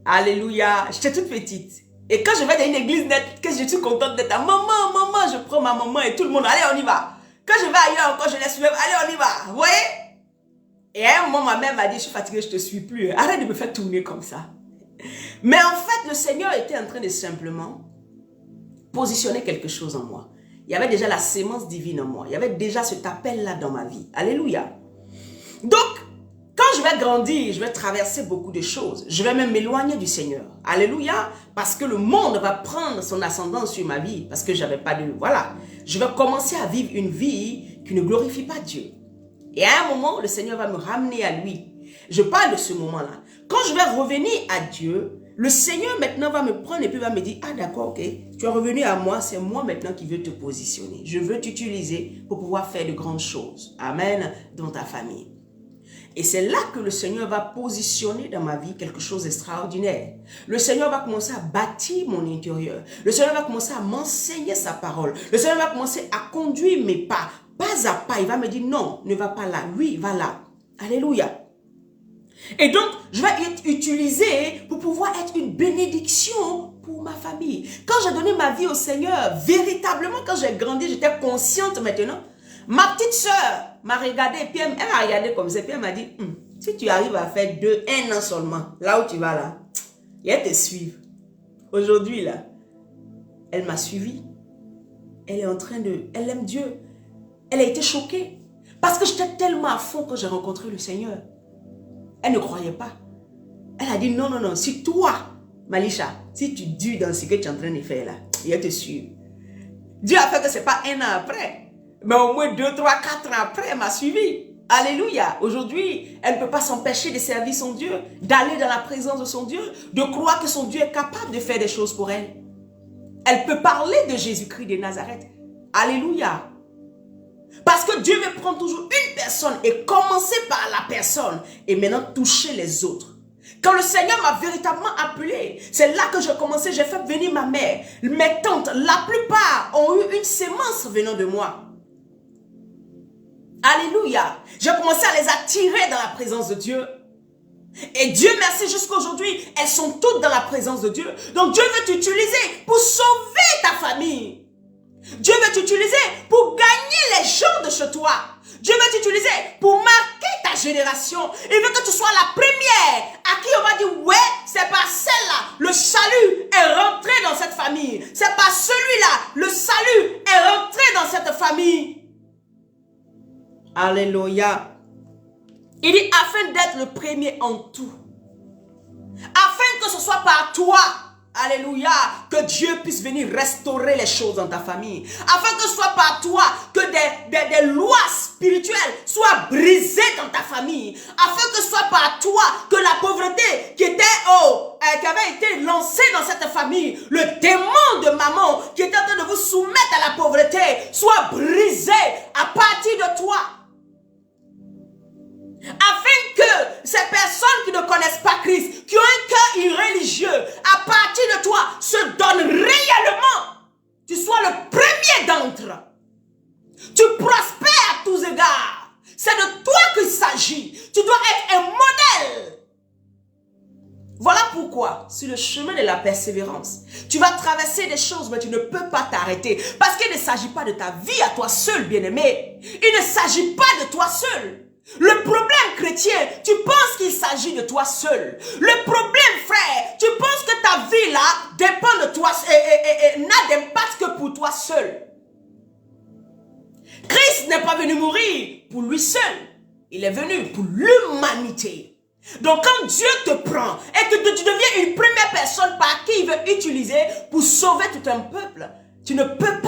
Alléluia. J'étais toute petite. Et quand je vais dans une église nette, que je suis contente d'être là, maman, maman, je prends ma maman et tout le monde, allez, on y va. Quand je vais ailleurs encore, je laisse même, allez, on y va. Vous voyez? Et à un moment, ma mère m'a dit, je suis fatiguée, je ne te suis plus. Arrête de me faire tourner comme ça. Mais en fait, le Seigneur était en train de simplement positionner quelque chose en moi. Il y avait déjà la sémence divine en moi. Il y avait déjà cet appel-là dans ma vie. Alléluia. Donc, quand je vais grandir, je vais traverser beaucoup de choses. Je vais même m'éloigner du Seigneur. Alléluia. Parce que le monde va prendre son ascendance sur ma vie. Parce que je n'avais pas de... Voilà. Je vais commencer à vivre une vie qui ne glorifie pas Dieu. Et à un moment, le Seigneur va me ramener à lui. Je parle de ce moment-là. Quand je vais revenir à Dieu, le Seigneur maintenant va me prendre et puis va me dire, ah d'accord, ok, tu es revenu à moi, c'est moi maintenant qui veux te positionner. Je veux t'utiliser pour pouvoir faire de grandes choses. Amen, dans ta famille. Et c'est là que le Seigneur va positionner dans ma vie quelque chose d'extraordinaire. Le Seigneur va commencer à bâtir mon intérieur. Le Seigneur va commencer à m'enseigner sa parole. Le Seigneur va commencer à conduire mes pas. Pas à pas, il va me dire non, ne va pas là. Lui, va là. Alléluia. Et donc, je vais être utilisé pour pouvoir être une bénédiction pour ma famille. Quand j'ai donné ma vie au Seigneur, véritablement, quand j'ai grandi, j'étais consciente maintenant. Ma petite soeur m'a regardé, puis elle m'a regardé comme ça, puis elle m'a dit, si tu arrives à faire 1 an seulement, là où tu vas là, et elle te suit. Aujourd'hui là, elle m'a suivi. elle est en train de... Elle aime Dieu. Elle a été choquée. Parce que j'étais tellement à fond quand j'ai rencontré le Seigneur. Elle ne croyait pas. Elle a dit non, non, non. Si toi, Malisha, si tu dures dans ce que tu es en train de faire là, je te suis. Dieu a fait que ce n'est pas un an après. Mais au moins 2, 3, 4 ans après, elle m'a suivi. Alléluia. Aujourd'hui, elle ne peut pas s'empêcher de servir son Dieu, d'aller dans la présence de son Dieu, de croire que son Dieu est capable de faire des choses pour elle. Elle peut parler de Jésus-Christ de Nazareth. Alléluia. Parce que Dieu veut prendre toujours une personne et commencer par la personne et maintenant toucher les autres. Quand le Seigneur m'a véritablement appelé, c'est là que j'ai commencé, j'ai fait venir ma mère, mes tantes, la plupart ont eu une sémence venant de moi. Alléluia. J'ai commencé à les attirer dans la présence de Dieu. Et Dieu merci, jusqu'à aujourd'hui, elles sont toutes dans la présence de Dieu. Donc Dieu veut t'utiliser pour sauver ta famille. Dieu veut t'utiliser pour gagner les gens de chez toi. Dieu veut t'utiliser pour marquer ta génération. Il veut que tu sois la première à qui on va dire, ouais, c'est pas celle-là. Le salut est rentré dans cette famille. C'est pas celui-là. Le salut est rentré dans cette famille. Alléluia. Il dit, afin d'être le premier en tout. Afin que ce soit par toi. Alléluia, que Dieu puisse venir restaurer les choses dans ta famille. Afin que ce soit par toi que des lois spirituelles soient brisées dans ta famille. Afin que ce soit par toi que la pauvreté qui avait été lancée dans cette famille, le démon de maman qui était en train de vous soumettre à la pauvreté, soit brisé à partir de toi. Afin que ces personnes qui ne connaissent pas Christ, qui ont un cœur irréligieux, à partir de toi, se donnent réellement. Tu sois le premier d'entre. Tu prospères à tous égards. C'est de toi qu'il s'agit. Tu dois être un modèle. Voilà pourquoi, sur le chemin de la persévérance, tu vas traverser des choses, mais tu ne peux pas t'arrêter. Parce qu'il ne s'agit pas de ta vie à toi seul, bien-aimé. Il ne s'agit pas de toi seul. Le problème, chrétien, tu penses qu'il s'agit de toi seul. Le problème, frère, tu penses que ta vie là dépend de toi et n'a d'impact que pour toi seul. Christ n'est pas venu mourir pour lui seul. Il est venu pour l'humanité. Donc quand Dieu te prend et que tu deviens une première personne par qui il veut utiliser pour sauver tout un peuple, tu ne peux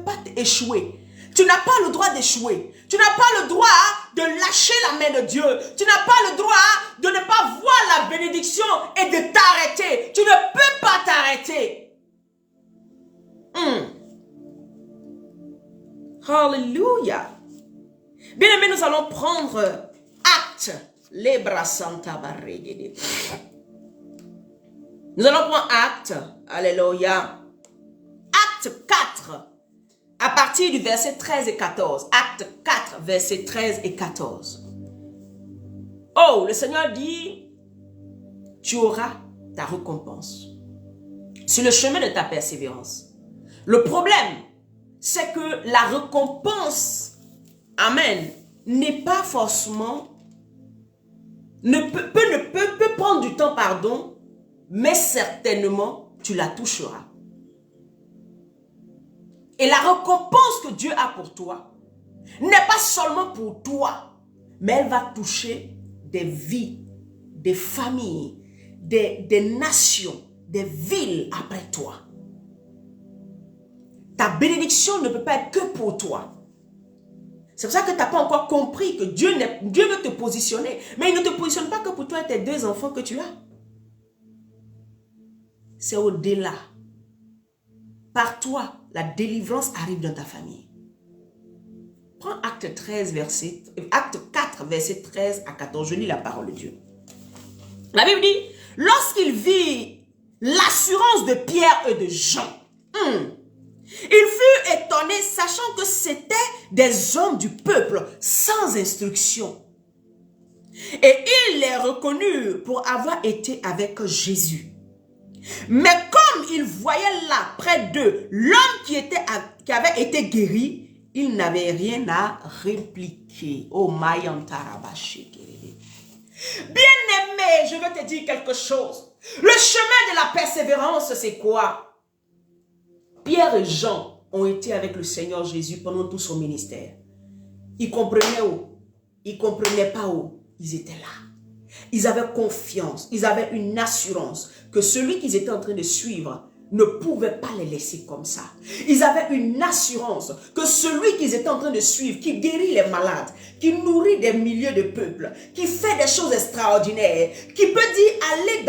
pas échouer. Tu n'as pas le droit d'échouer. Tu n'as pas le droit de lâcher la main de Dieu. Tu n'as pas le droit de ne pas voir la bénédiction et de t'arrêter. Tu ne peux pas t'arrêter. Hallelujah. Bien aimé, nous allons prendre acte. Nous allons prendre acte. Alléluia. Acte 4. À partir du verset 13 et 14. Acte 4, verset 13 et 14. Oh, le Seigneur dit, tu auras ta récompense sur le chemin de ta persévérance. Le problème, c'est que la récompense, amen, n'est pas forcément, peut prendre du temps, pardon, mais certainement, tu la toucheras. Et la récompense que Dieu a pour toi n'est pas seulement pour toi, mais elle va toucher des vies, des familles, des nations, des villes après toi. Ta bénédiction ne peut pas être que pour toi. C'est pour ça que tu n'as pas encore compris que Dieu veut te positionner, mais il ne te positionne pas que pour toi et tes 2 enfants que tu as. C'est au-delà. Par toi, la délivrance arrive dans ta famille. Prends acte 4, verset 13 à 14. Je lis la parole de Dieu. La Bible dit, lorsqu'il vit l'assurance de Pierre et de Jean, il fut étonné, sachant que c'étaient des hommes du peuple sans instruction. Et il les reconnut pour avoir été avec Jésus. Mais comme il voyait là, près d'eux, l'homme qui avait été guéri, il n'avait rien à répliquer. Oh, Mayantarabashé. Bien-aimé, je veux te dire quelque chose. Le chemin de la persévérance, c'est quoi? Pierre et Jean ont été avec le Seigneur Jésus pendant tout son ministère. Ils comprenaient où? Ils ne comprenaient pas où? Ils étaient là. Ils avaient confiance, ils avaient une assurance que celui qu'ils étaient en train de suivre ne pouvait pas les laisser comme ça. Ils avaient une assurance que celui qu'ils étaient en train de suivre, qui guérit les malades, qui nourrit des milliers de peuples, qui fait des choses extraordinaires, qui peut dire allez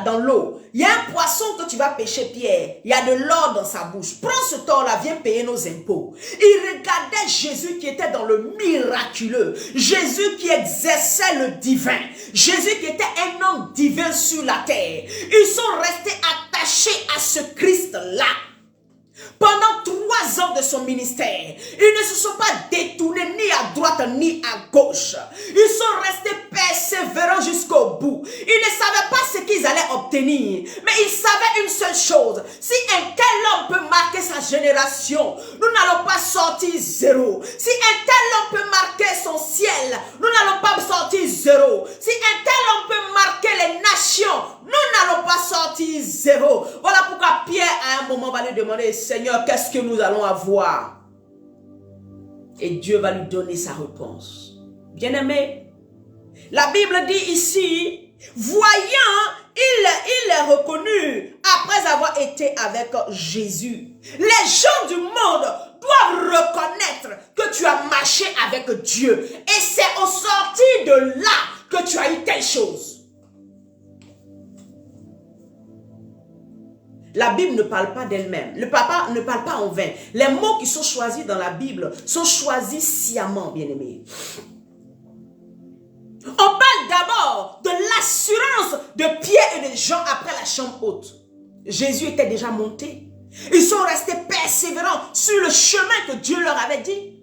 dans l'eau. Il y a un poisson que tu vas pêcher, Pierre. Il y a de l'or dans sa bouche. Prends ce tort-là, viens payer nos impôts. Ils regardaient Jésus qui était dans le miraculeux. Jésus qui exerçait le divin. Jésus qui était un homme divin sur la terre. Ils sont restés attachés à ce Christ-là. Pendant 3 ans de son ministère, ils ne se sont pas détournés ni à droite ni à gauche. Ils sont restés persévérants jusqu'au bout. Ils ne savaient pas ce qu'ils allaient obtenir, mais ils savaient une seule chose. Si un tel homme peut marquer sa génération, nous n'allons pas sortir zéro. Si un tel homme peut marquer son ciel, nous n'allons pas sortir zéro. Si un tel homme peut marquer les nations, nous n'allons pas sortir zéro. Voilà pourquoi Pierre, à un moment, va lui demander, Seigneur, qu'est-ce que nous allons avoir? Et Dieu va lui donner sa réponse. Bien-aimé, la Bible dit ici, voyant, il est reconnu après avoir été avec Jésus. Les gens du monde doivent reconnaître que tu as marché avec Dieu. Et c'est au sortir de là que tu as eu telle chose. La Bible ne parle pas d'elle-même. Le papa ne parle pas en vain. Les mots qui sont choisis dans la Bible sont choisis sciemment, bien-aimés. On parle d'abord de l'assurance de Pierre et de Jean après la chambre haute. Jésus était déjà monté. Ils sont restés persévérants sur le chemin que Dieu leur avait dit.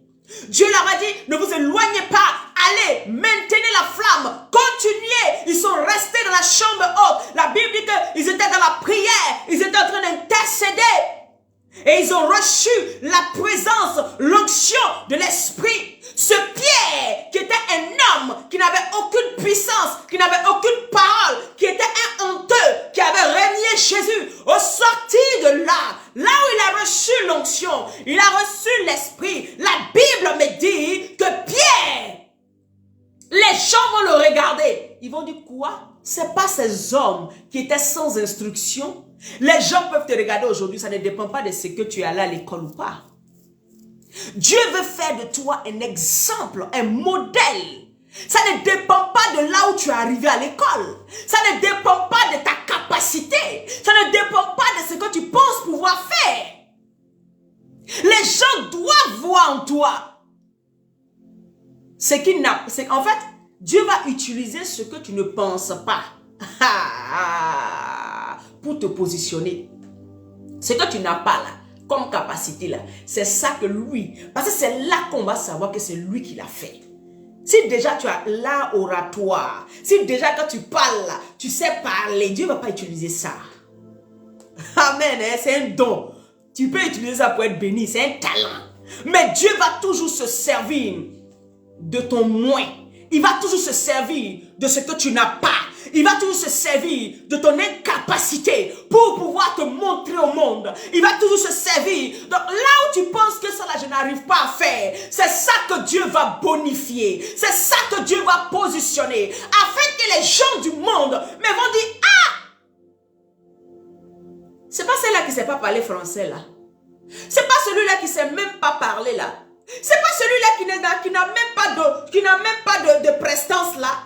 Dieu leur a dit, ne vous éloignez pas, allez, maintenez la flamme, continuez. Ils sont restés dans la chambre haute. La Bible dit qu'ils étaient dans la prière, ils étaient en train d'intercéder. Et ils ont reçu la présence, l'onction de l'Esprit. Ce Pierre, qui était un homme, qui n'avait aucune puissance, qui n'avait aucune parole, qui était un honteux, qui avait régné Jésus, au sortir de là, là où il a reçu l'onction, il a reçu l'Esprit. La Bible me dit que Pierre, les gens vont le regarder. Ils vont dire quoi? C'est pas ces hommes qui étaient sans instruction. Les gens peuvent te regarder aujourd'hui, ça ne dépend pas de ce que tu es allé à l'école ou pas. Dieu veut faire de toi un exemple, un modèle. Ça ne dépend pas de là où tu es arrivé à l'école. Ça ne dépend pas de ta capacité. Ça ne dépend pas de ce que tu penses pouvoir faire. Les gens doivent voir en toi ce qu'il n'a. En fait, Dieu va utiliser ce que tu ne penses pas pour te positionner. Ce que tu n'as pas là, comme capacité là, c'est ça que lui, parce que c'est là qu'on va savoir que c'est lui qui l'a fait. Si déjà tu as l'art oratoire, si déjà quand tu parles là, tu sais parler, Dieu ne va pas utiliser ça. Amen, hein, c'est un don. Tu peux utiliser ça pour être béni, c'est un talent. Mais Dieu va toujours se servir de ton moins. Il va toujours se servir de ce que tu n'as pas. Il va toujours se servir de ton incapacité pour pouvoir te montrer au monde. Il va toujours se servir. Donc là où tu penses que ça là, je n'arrive pas à faire, c'est ça que Dieu va bonifier. C'est ça que Dieu va positionner. Afin que les gens du monde me vont dire, ah, c'est pas celle-là qui ne sait pas parler français là. C'est pas celui-là qui ne sait même pas parler là. C'est pas celui-là qui n'a même pas de prestance là.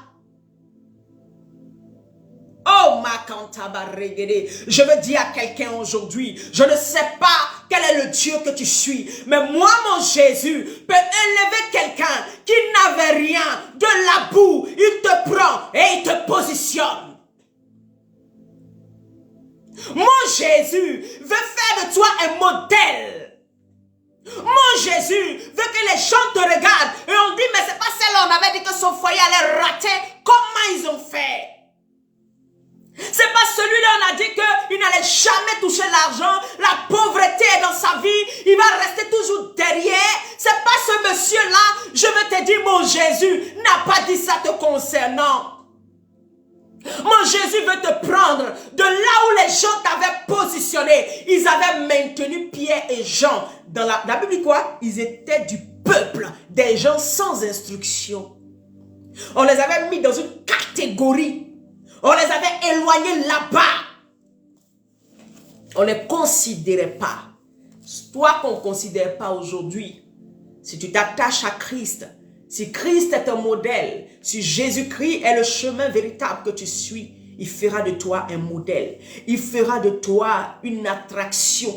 Oh, ma cantabaregede, je veux dire à quelqu'un aujourd'hui, je ne sais pas quel est le Dieu que tu suis, mais moi, mon Jésus, peut élever quelqu'un qui n'avait rien, de la boue, il te prend et il te positionne. Mon Jésus veut faire de toi un modèle. Mon Jésus veut que les gens te regardent et on dit, mais c'est pas celle-là, on avait dit que son foyer allait rater. Comment ils ont fait? C'est pas celui-là, on a dit qu'il n'allait jamais toucher l'argent, la pauvreté est dans sa vie, il va rester toujours derrière. C'est pas ce monsieur-là, je veux te dire, mon Jésus n'a pas dit ça te concernant. Mon Jésus veut te prendre de là où les gens t'avaient positionné. Ils avaient maintenu Pierre et Jean. Dans la Bible dit quoi? Ils étaient du peuple, des gens sans instruction. On les avait mis dans une catégorie. On les avait éloignés là-bas. On ne les considérait pas. Toi qu'on ne considère pas aujourd'hui, si tu t'attaches à Christ, si Christ est un modèle, si Jésus-Christ est le chemin véritable que tu suis, il fera de toi un modèle. Il fera de toi une attraction.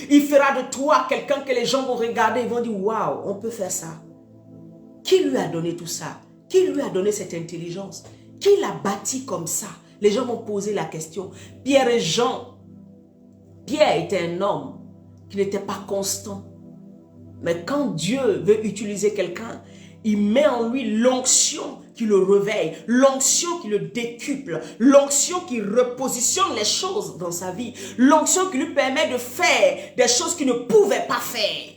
Il fera de toi quelqu'un que les gens vont regarder et vont dire, waouh, on peut faire ça. Qui lui a donné tout ça? Qui lui a donné cette intelligence? Qui l'a bâti comme ça? Les gens vont poser la question. Pierre et Jean. Pierre était un homme qui n'était pas constant. Mais quand Dieu veut utiliser quelqu'un, il met en lui l'onction qui le réveille, l'onction qui le décuple, l'onction qui repositionne les choses dans sa vie, l'onction qui lui permet de faire des choses qu'il ne pouvait pas faire.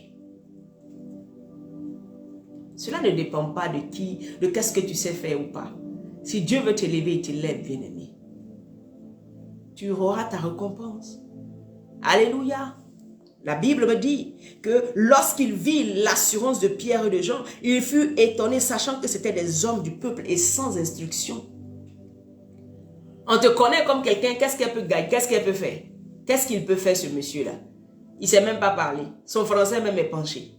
Cela ne dépend pas de qui, de qu'est-ce que tu sais faire ou pas. Si Dieu veut t'élever, il t'élève, bien-aimé. Tu auras ta récompense. Alléluia. La Bible me dit que lorsqu'il vit l'assurance de Pierre et de Jean, il fut étonné sachant que c'était des hommes du peuple et sans instruction. On te connaît comme quelqu'un, qu'est-ce qu'elle peut gagner, qu'est-ce qu'elle peut faire? Qu'est-ce qu'il peut faire ce monsieur-là? Il ne sait même pas parler. Son français même est penché.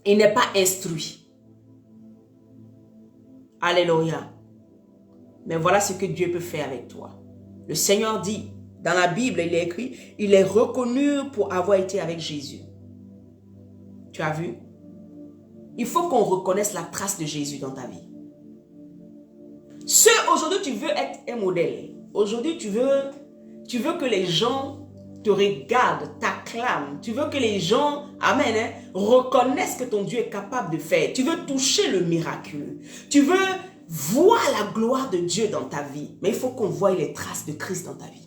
Il n'est pas instruit. Alléluia. Mais voilà ce que Dieu peut faire avec toi. Le Seigneur dit, dans la Bible, il est écrit, il est reconnu pour avoir été avec Jésus. Tu as vu? Il faut qu'on reconnaisse la trace de Jésus dans ta vie. Aujourd'hui, tu veux être un modèle. Aujourd'hui, tu veux que les gens te regardent, t'acclament. Tu veux que les gens, amen, reconnaissent que ton Dieu est capable de faire. Tu veux toucher le miraculeux. Tu veux voir la gloire de Dieu dans ta vie. Mais il faut qu'on voie les traces de Christ dans ta vie.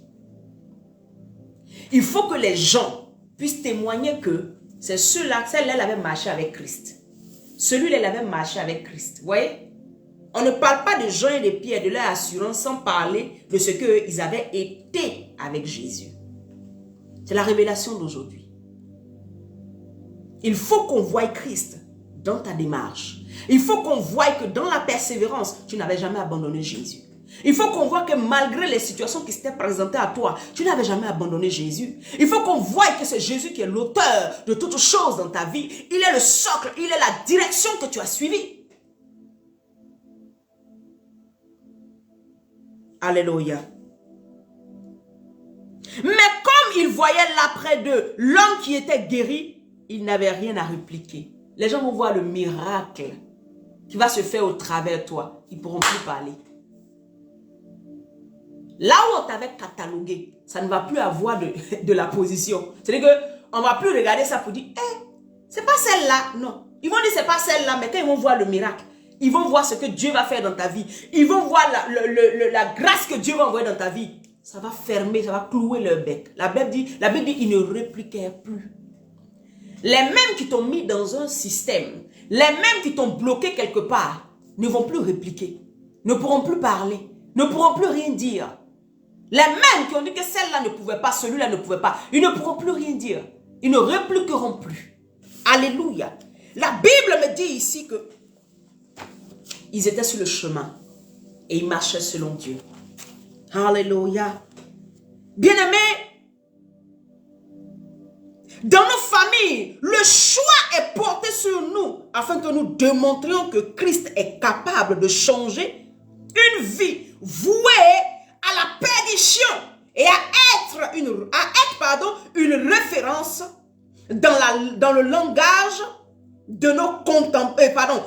Il faut que les gens puissent témoigner que c'est celle-là, elle avait marché avec Christ. Celui-là, il avait marché avec Christ. Vous voyez? On ne parle pas de Jean et de Pierre, de leur assurance, sans parler de ce qu'ils avaient été avec Jésus. C'est la révélation d'aujourd'hui. Il faut qu'on voie Christ dans ta démarche. Il faut qu'on voie que dans la persévérance, tu n'avais jamais abandonné Jésus. Il faut qu'on voit que malgré les situations qui s'étaient présentées à toi, tu n'avais jamais abandonné Jésus. Il faut qu'on voie que c'est Jésus qui est l'auteur de toutes choses dans ta vie. Il est le socle, il est la direction que tu as suivie. Alléluia. Mais comme il voyait là près d'eux l'homme qui était guéri, il n'avait rien à répliquer. Les gens vont voir le miracle qui va se faire au travers de toi. Ils ne pourront plus parler. Là où on t'avait catalogué, ça ne va plus avoir de la position. C'est-à-dire qu'on ne va plus regarder ça pour dire, c'est pas celle-là. Non. Ils vont dire, c'est pas celle-là, mais quand ils vont voir le miracle, ils vont voir ce que Dieu va faire dans ta vie. Ils vont voir la grâce que Dieu va envoyer dans ta vie. Ça va fermer, ça va clouer leur bec. La Bible dit, ils ne répliquèrent plus. Les mêmes qui t'ont mis dans un système, les mêmes qui t'ont bloqué quelque part, ne vont plus répliquer, ne pourront plus parler, ne pourront plus rien dire. Les mêmes qui ont dit que celle-là ne pouvait pas, celui-là ne pouvait pas, ils ne pourront plus rien dire. Ils ne répliqueront plus. Alléluia. La Bible me dit ici que ils étaient sur le chemin et ils marchaient selon Dieu. Alléluia. Bien-aimés, dans nos familles, le choix est porté sur nous afin que nous démontrions que Christ est capable de changer une vie vouée à la perdition et à être une référence dans le langage de nos contemporains,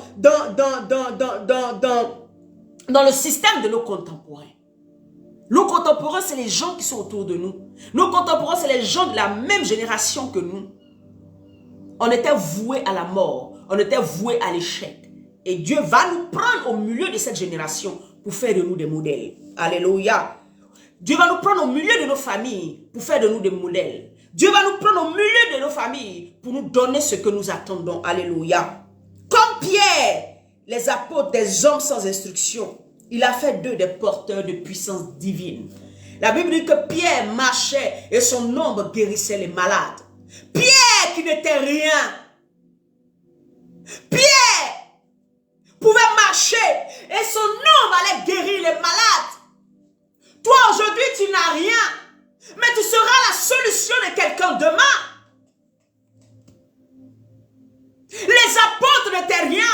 dans le système de nos contemporains. Nos contemporains, c'est les gens qui sont autour de nous. Nos contemporains, c'est les gens de la même génération que nous. On était voués à la mort. On était voués à l'échec. Et Dieu va nous prendre au milieu de cette génération pour faire de nous des modèles. Alléluia. Dieu va nous prendre au milieu de nos familles pour faire de nous des modèles. Dieu va nous prendre au milieu de nos familles pour nous donner ce que nous attendons. Alléluia. Comme Pierre, les apôtres, des hommes sans instruction. Il a fait d'eux des porteurs de puissance divine. La Bible dit que Pierre marchait et son ombre guérissait les malades. Pierre qui n'était rien. Pierre pouvait marcher et son ombre allait guérir les malades. Toi aujourd'hui tu n'as rien, mais tu seras la solution de quelqu'un demain. Les apôtres n'étaient rien,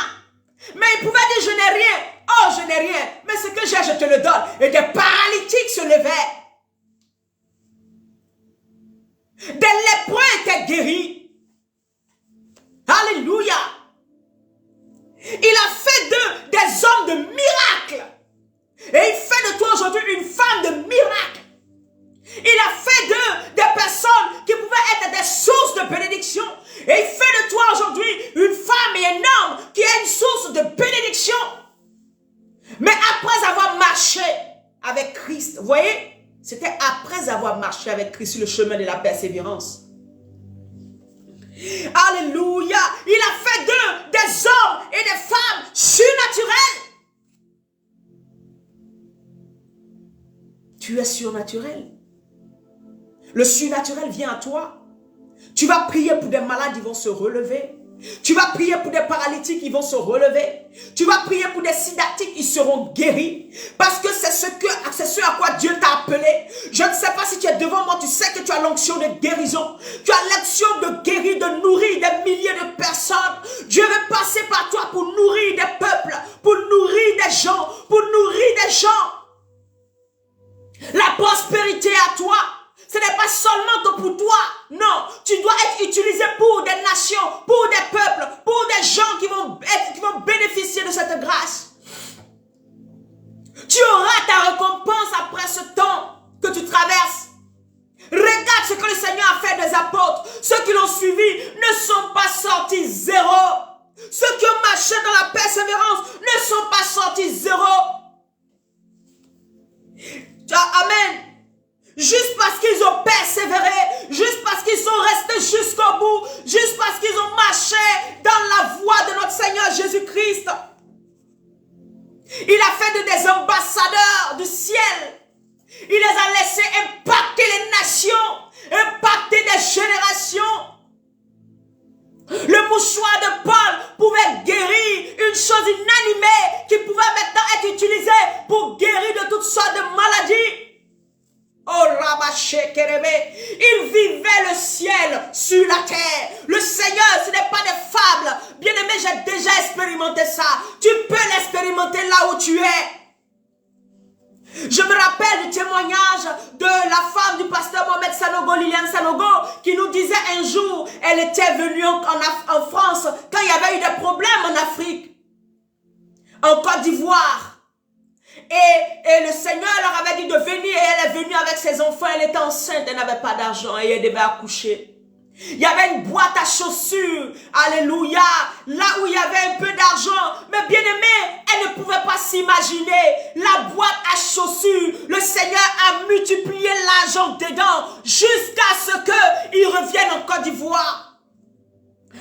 mais ils pouvaient dire je n'ai rien. Oh, je n'ai rien, mais ce que j'ai, je te le donne. Et des paralytiques se levaient. Des lépreux étaient guéris. Alléluia. Il a fait d'eux des hommes de miracles. Et il fait de toi aujourd'hui une femme de miracle. Il a fait d'eux des personnes qui pouvaient être des sources de bénédiction. Et il fait de toi aujourd'hui une femme et un homme qui est une source de bénédiction. Mais après avoir marché avec Christ, vous voyez, c'était après avoir marché avec Christ sur le chemin de la persévérance. Alléluia. Il a fait d'eux des hommes et des femmes surnaturels. Tu es surnaturel. Le surnaturel vient à toi. Tu vas prier pour des malades, ils vont se relever. Tu vas prier pour des paralytiques, ils vont se relever. Tu vas prier pour des sidatiques, ils seront guéris. Parce que c'est ce à quoi Dieu t'a appelé. Je ne sais pas si tu es devant moi, tu sais que tu as l'onction de guérison. Tu as l'onction de guérir, de nourrir des milliers de personnes. Dieu veut passer par toi pour nourrir des peuples, pour nourrir des gens, pour nourrir des gens. La prospérité à toi. Ce n'est pas seulement que pour toi, non, tu dois être utilisé pour des nations, pour des peuples, pour des gens qui vont bénéficier de cette grâce. Tu auras ta récompense après ce temps que tu traverses. Regarde ce que le Seigneur a fait des apôtres. Ceux qui l'ont suivi ne sont pas sortis zéro. Ceux qui ont marché dans la persévérance ne sont pas sortis zéro. Amen. Juste parce qu'ils ont persévéré, juste parce qu'ils sont restés jusqu'au bout, juste parce qu'ils ont marché dans la voie de notre Seigneur Jésus-Christ. Il a fait des ambassadeurs du ciel. Il les a laissés impacter les nations, impacter des générations. Le mouchoir de Paul pouvait guérir une chose inanimée qui pouvait maintenant être utilisée pour guérir de toutes sortes de maladies. Oh, il vivait le ciel sur la terre. Le Seigneur, ce n'est pas des fables. Bien-aimé, j'ai déjà expérimenté ça. Tu peux l'expérimenter là où tu es. Je me rappelle du témoignage de la femme du pasteur Mohamed Sanogo, Liliane Sanogo, qui nous disait un jour, elle était venue en France quand il y avait eu des problèmes en Afrique, en Côte d'Ivoire. Et le Seigneur leur avait dit de venir et elle est venue avec ses enfants. Elle était enceinte, elle n'avait pas d'argent et elle devait accoucher. Il y avait une boîte à chaussures, alléluia, là où il y avait un peu d'argent. Mais bien aimé, elle ne pouvait pas s'imaginer la boîte à chaussures. Le Seigneur a multiplié l'argent dedans jusqu'à ce qu'il revienne en Côte d'Ivoire.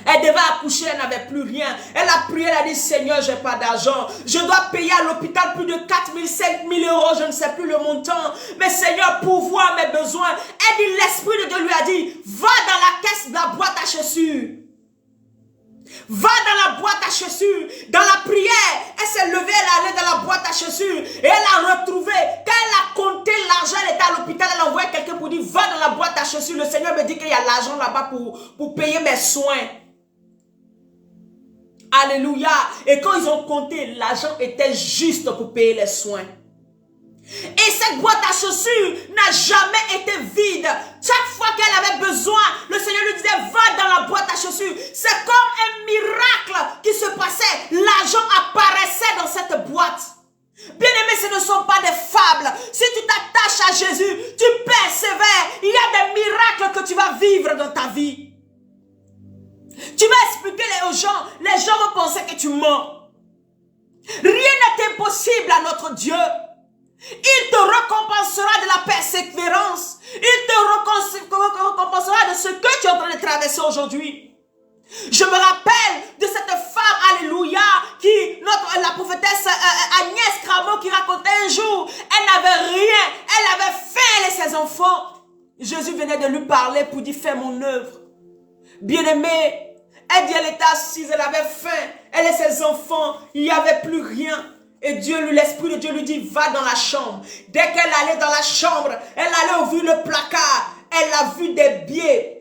Elle devait accoucher, elle n'avait plus rien. Elle a prié, elle a dit, Seigneur, j'ai pas d'argent. Je dois payer à l'hôpital plus de 4 000, 5 000 euros, je ne sais plus le montant. Mais Seigneur, pourvois mes besoins. Elle dit, l'Esprit de Dieu lui a dit, va dans la caisse de la boîte à chaussures. Va dans la boîte à chaussures. Dans la prière, elle s'est levée, elle allait dans la boîte à chaussures. Et elle a retrouvé, quand elle a compté l'argent, elle était à l'hôpital, elle a envoyé quelqu'un pour dire, va dans la boîte à chaussures. Le Seigneur me dit qu'il y a l'argent là-bas pour payer mes soins. Alléluia. Et quand ils ont compté, l'argent était juste pour payer les soins. Et cette boîte à chaussures n'a jamais été vide. Chaque fois qu'elle avait besoin, le Seigneur lui disait, va dans la boîte à chaussures. C'est comme un miracle qui se passait. L'argent apparaissait dans cette boîte. Bien aimé, ce ne sont pas des fables. Si tu t'attaches à Jésus, tu persévères. Il y a des miracles que tu vas vivre dans ta vie. Tu vas expliquer aux gens, les gens vont penser que tu mens. Rien n'est impossible à notre Dieu. Il te récompensera de la persévérance. Il te récompensera de ce que tu es en train de traverser aujourd'hui. Je me rappelle de cette femme, alléluia, qui, la prophétesse Agnès Cramo qui racontait un jour, elle n'avait rien, elle avait faim, elle et ses enfants. Jésus venait de lui parler pour dire, fais mon œuvre. Bien-aimée, elle dit, elle était assise, elle avait faim, elle et ses enfants, il n'y avait plus rien. Et Dieu, l'Esprit de Dieu lui dit, va dans la chambre. Dès qu'elle allait dans la chambre, elle allait ouvrir le placard, elle a vu des billets.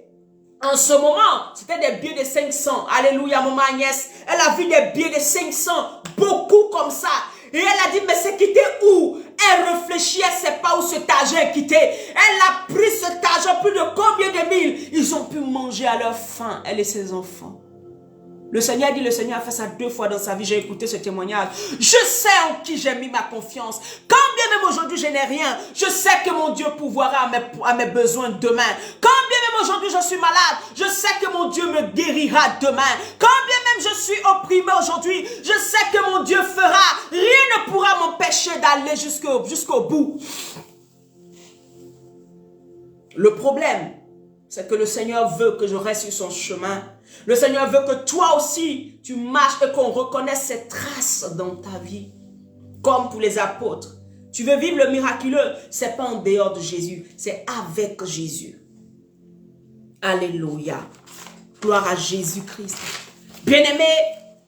En ce moment, c'était des billets de 500. Alléluia, maman Agnès. Elle a vu des billets de 500, beaucoup comme ça. Et elle a dit, mais c'est quitté où? Elle réfléchit, elle ne sait pas où cet argent est quitté. Elle a pris cet argent, plus de combien de mille? Ils ont pu manger à leur faim, elle et ses enfants. Le Seigneur dit, le Seigneur a fait ça 2 fois dans sa vie. J'ai écouté ce témoignage. Je sais en qui j'ai mis ma confiance. Quand bien même aujourd'hui je n'ai rien, je sais que mon Dieu pourvoira à mes besoins demain. Quand bien même aujourd'hui je suis malade, je sais que mon Dieu me guérira demain. Quand bien même je suis opprimé aujourd'hui, je sais que mon Dieu fera. Rien ne pourra m'empêcher d'aller jusqu'au bout. Le problème, c'est que le Seigneur veut que je reste sur son chemin. Le Seigneur veut que toi aussi, tu marches et qu'on reconnaisse ses traces dans ta vie. Comme pour les apôtres. Tu veux vivre le miraculeux, ce n'est pas en dehors de Jésus, c'est avec Jésus. Alléluia. Gloire à Jésus-Christ. Bien-aimé,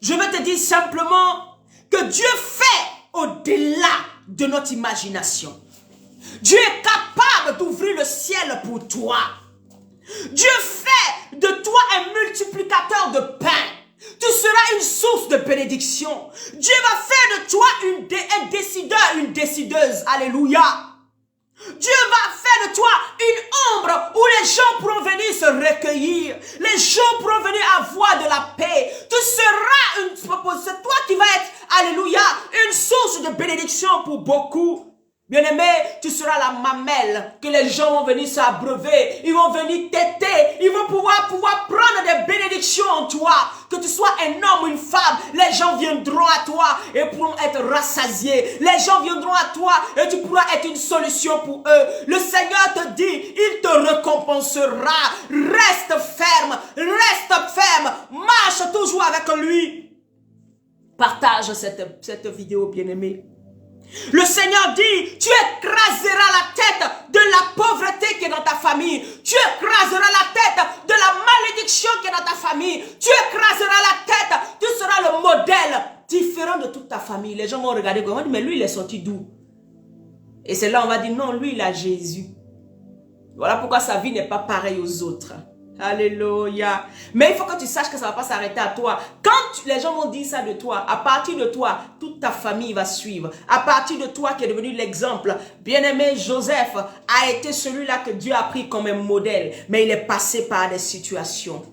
je veux te dire simplement que Dieu fait au-delà de notre imagination. Dieu est capable d'ouvrir le ciel pour toi. Dieu fait de toi un multiplicateur de pain. Tu seras une source de bénédiction. Dieu va faire de toi un décideur, une décideuse. Alléluia. Dieu va faire de toi une ombre où les gens pourront venir se recueillir. Les gens pourront venir avoir de la paix. Tu seras c'est toi qui vas être, alléluia, une source de bénédiction pour beaucoup. Bien-aimé, tu seras la mamelle que les gens vont venir s'abreuver, ils vont venir téter, ils vont pouvoir prendre des bénédictions en toi. Que tu sois un homme ou une femme, les gens viendront à toi et pourront être rassasiés. Les gens viendront à toi et tu pourras être une solution pour eux. Le Seigneur te dit, il te récompensera. Reste ferme, marche toujours avec lui. Partage cette vidéo, bien-aimé. Le Seigneur dit, tu écraseras la tête de la pauvreté qui est dans ta famille. Tu écraseras la tête de la malédiction qui est dans ta famille. Tu écraseras la tête. Tu seras le modèle différent de toute ta famille. Les gens vont regarder comme, mais lui, il est sorti d'où? Et c'est là on va dire, non, lui, il a Jésus. Voilà pourquoi sa vie n'est pas pareille aux autres. Alléluia. Mais il faut que tu saches que ça ne va pas s'arrêter à toi. Quand les gens vont dire ça de toi, à partir de toi, toute ta famille va suivre. À partir de toi qui est devenu l'exemple. Bien-aimé, Joseph a été celui-là que Dieu a pris comme un modèle. Mais il est passé par des situations.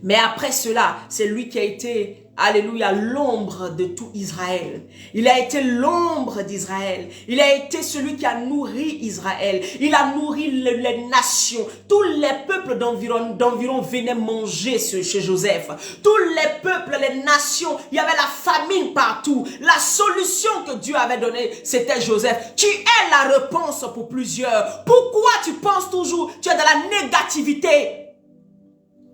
Mais après cela, c'est lui qui a été, alléluia, l'ombre de tout Israël. Il a été l'ombre d'Israël. Il a été celui qui a nourri Israël. Il a nourri les nations. Tous les peuples d'environ venaient manger chez Joseph. Tous les peuples, les nations, il y avait la famine partout. La solution que Dieu avait donnée, c'était Joseph. Tu es la réponse pour plusieurs. Pourquoi tu penses toujours, tu es dans la négativité?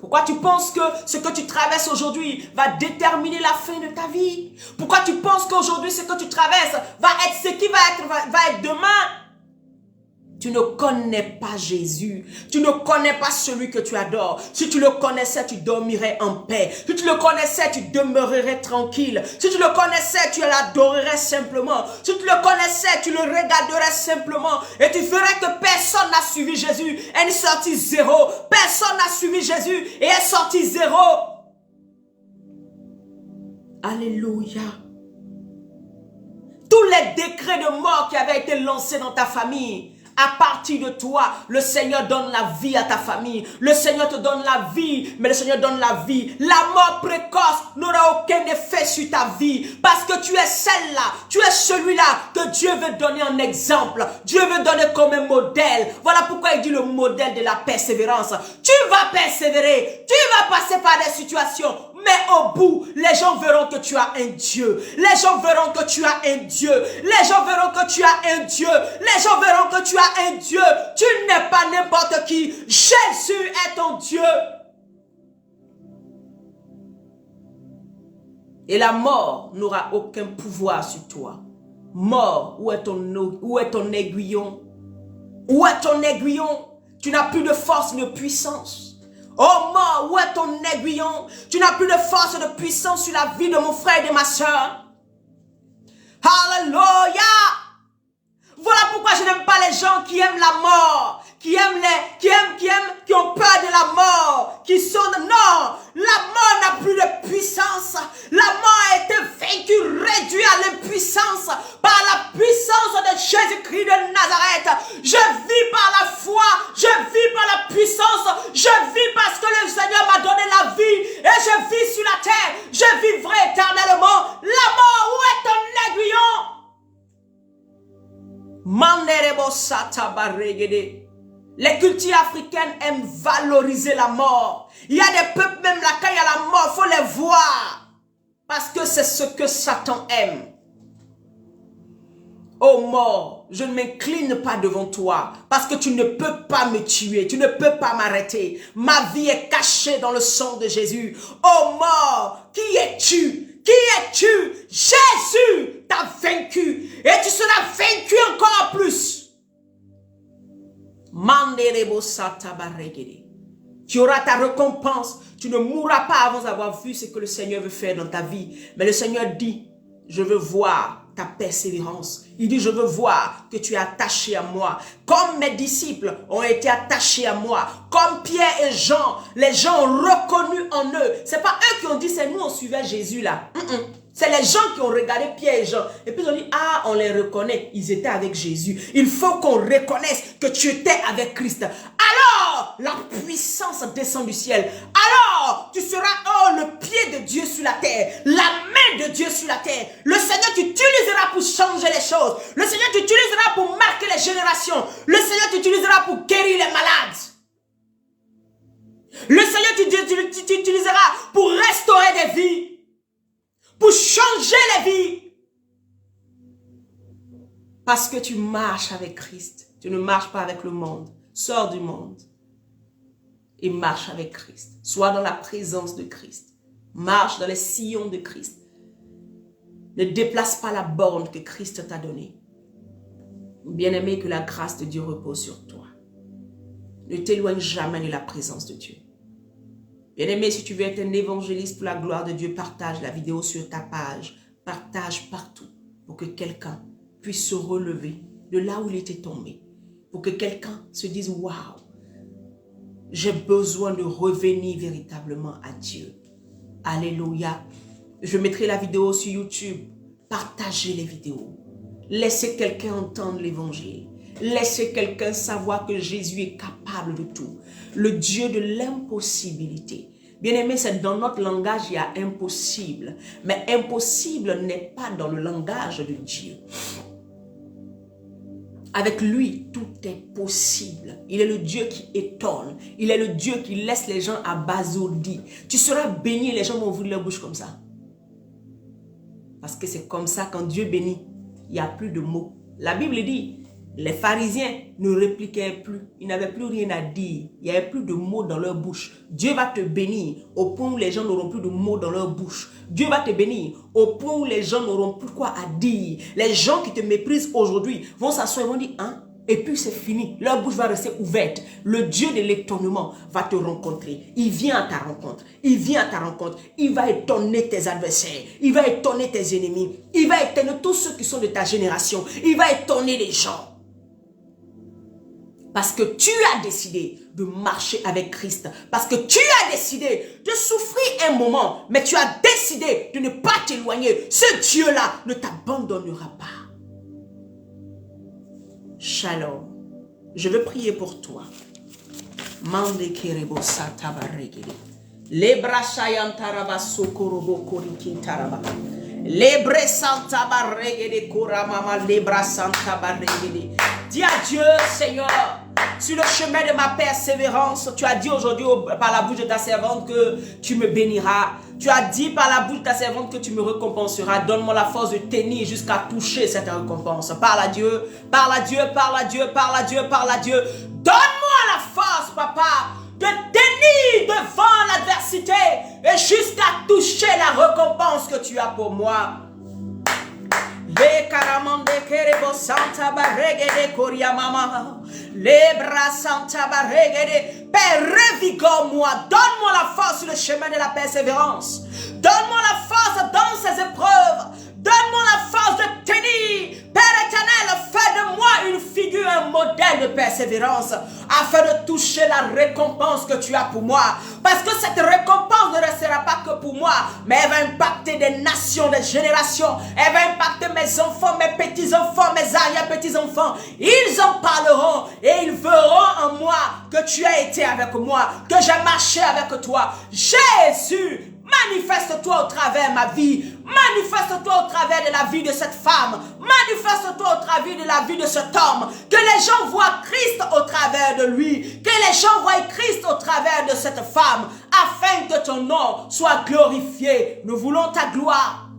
Pourquoi tu penses que ce que tu traverses aujourd'hui va déterminer la fin de ta vie? Pourquoi tu penses qu'aujourd'hui ce que tu traverses va être ce qui va être demain? Tu ne connais pas Jésus. Tu ne connais pas celui que tu adores. Si tu le connaissais, tu dormirais en paix. Si tu le connaissais, tu demeurerais tranquille. Si tu le connaissais, tu l'adorerais simplement. Si tu le connaissais, tu le regarderais simplement. Et tu verrais que personne n'a suivi Jésus. Elle est sortie zéro. Personne n'a suivi Jésus et est sorti zéro. Alléluia. Tous les décrets de mort qui avaient été lancés dans ta famille, à partir de toi, le Seigneur donne la vie à ta famille. Le Seigneur te donne la vie, mais le Seigneur donne la vie. La mort précoce n'aura aucun effet sur ta vie. Parce que tu es celle-là, tu es celui-là que Dieu veut donner en exemple. Dieu veut donner comme un modèle. Voilà pourquoi il dit le modèle de la persévérance. Tu vas persévérer, tu vas passer par des situations. Mais au bout, les gens verront que tu as un Dieu. Les gens verront que tu as un Dieu. Les gens verront que tu as un Dieu. Les gens verront que tu as un Dieu. Tu n'es pas n'importe qui. Jésus est ton Dieu. Et la mort n'aura aucun pouvoir sur toi. Mort, où est ton aiguillon? Où est ton aiguillon? Tu n'as plus de force ni de puissance. Oh mort, où est ton aiguillon? Tu n'as plus de force et de puissance sur la vie de mon frère et de ma soeur. Alléluia! Voilà pourquoi je n'aime pas les gens qui aiment la mort, qui ont peur de la mort, qui sont... Non, la mort n'a plus de puissance. La mort a été vaincue, réduite à l'impuissance par la puissance de Jésus-Christ de Nazareth. Je vis par la foi, je vis par la puissance, je vis parce que le Seigneur m'a donné la vie et je vis sur la terre. Je vivrai éternellement. La mort, où est ton aiguillon? Les cultures africaines aiment valoriser la mort. Il y a des peuples même là, quand il y a la mort, il faut les voir. Parce que c'est ce que Satan aime. Oh mort, je ne m'incline pas devant toi. Parce que tu ne peux pas me tuer. Tu ne peux pas m'arrêter. Ma vie est cachée dans le sang de Jésus. Oh mort, qui es-tu? Qui es-tu? Jésus t'a vaincu. Et tu seras vaincu encore plus. Tu auras ta récompense. Tu ne mourras pas avant d'avoir vu ce que le Seigneur veut faire dans ta vie. Mais le Seigneur dit, je veux voir ta persévérance. Il dit, je veux voir que tu es attaché à moi. Comme mes disciples ont été attachés à moi. Comme Pierre et Jean, les gens ont reconnu en eux. C'est pas eux qui ont dit, c'est nous, on suivait Jésus là. C'est les gens qui ont regardé Pierre et Jean. Et puis ils ont dit, ah, on les reconnaît. Ils étaient avec Jésus. Il faut qu'on reconnaisse que tu étais avec Christ. Alors, la puissance descend du ciel. Alors, tu seras, oh, le pied de Dieu sur la terre. La main de Dieu sur la terre. Le Seigneur t'utilisera pour changer les choses. Le Seigneur t'utilisera pour marquer les générations. Le Seigneur t'utilisera pour guérir les malades. Le Seigneur t'utilisera pour restaurer des vies. Pour changer les vies. Parce que tu marches avec Christ. Tu ne marches pas avec le monde. Sors du monde. Et marche avec Christ. Sois dans la présence de Christ. Marche dans les sillons de Christ. Ne déplace pas la borne que Christ t'a donnée. Bien-aimé, que la grâce de Dieu repose sur toi. Ne t'éloigne jamais de la présence de Dieu. Bien-aimé, si tu veux être un évangéliste pour la gloire de Dieu, partage la vidéo sur ta page. Partage partout pour que quelqu'un puisse se relever de là où il était tombé. Pour que quelqu'un se dise, waouh, j'ai besoin de revenir véritablement à Dieu. Alléluia. Je mettrai la vidéo sur YouTube. Partagez les vidéos. Laissez quelqu'un entendre l'évangile. Laissez quelqu'un savoir que Jésus est capable de tout. Le Dieu de l'impossibilité. Bien-aimé, c'est dans notre langage, il y a impossible. Mais impossible n'est pas dans le langage de Dieu. Avec lui, tout est possible. Il est le Dieu qui étonne. Il est le Dieu qui laisse les gens abasourdis. Tu seras béni, les gens vont ouvrir leur bouche comme ça. Parce que c'est comme ça, quand Dieu bénit, il n'y a plus de mots. La Bible dit, les pharisiens ne répliquaient plus. Ils n'avaient plus rien à dire. Il n'y avait plus de mots dans leur bouche. Dieu va te bénir au point où les gens n'auront plus de mots dans leur bouche. Dieu va te bénir au point où les gens n'auront plus quoi à dire. Les gens qui te méprisent aujourd'hui vont s'asseoir et vont dire, hein? Et puis c'est fini. Leur bouche va rester ouverte. Le Dieu de l'étonnement va te rencontrer. Il vient à ta rencontre. Il vient à ta rencontre. Il va étonner tes adversaires. Il va étonner tes ennemis. Il va étonner tous ceux qui sont de ta génération. Il va étonner les gens. Parce que tu as décidé de marcher avec Christ. Parce que tu as décidé de souffrir un moment. Mais tu as décidé de ne pas t'éloigner. Ce Dieu-là ne t'abandonnera pas. Shalom. Je veux prier pour toi. Mande kerebo satabaregede. Lebra shayantaraba sokorobo korikintaraba. Lebre santa baregede koramama lebra santa baregede. Dis à Dieu, Seigneur, sur le chemin de ma persévérance, tu as dit aujourd'hui par la bouche de ta servante que tu me béniras. Tu as dit par la bouche de ta servante que tu me récompenseras. Donne-moi la force de tenir jusqu'à toucher cette récompense. Parle à Dieu, parle à Dieu, parle à Dieu, parle à Dieu, parle à Dieu. Donne-moi la force, papa, de tenir devant l'adversité. Et jusqu'à toucher la récompense que tu as pour moi. Les caramande kerebo santa barregede koria mama. Les bras santa barregede. Père, revigore-moi. Donne-moi la force sur le chemin de la persévérance. Donne-moi la force dans ces épreuves. Donne-moi la force de tenir. Père éternel, fais de moi une figure, un modèle de persévérance, afin de toucher la récompense que tu as pour moi. Parce que cette récompense ne restera pas que pour moi, mais elle va impacter des nations, des générations. Elle va impacter mes enfants, mes petits-enfants, mes arrière-petits-enfants. Ils en parleront et ils verront en moi que tu as été avec moi, que j'ai marché avec toi. Jésus, manifeste-toi au travers de ma vie. Manifeste-toi au travers de la vie de cette femme. Manifeste-toi au travers de la vie de cet homme. Que les gens voient Christ au travers de lui. Que les gens voient Christ au travers de cette femme. Afin que ton nom soit glorifié. Nous voulons ta gloire.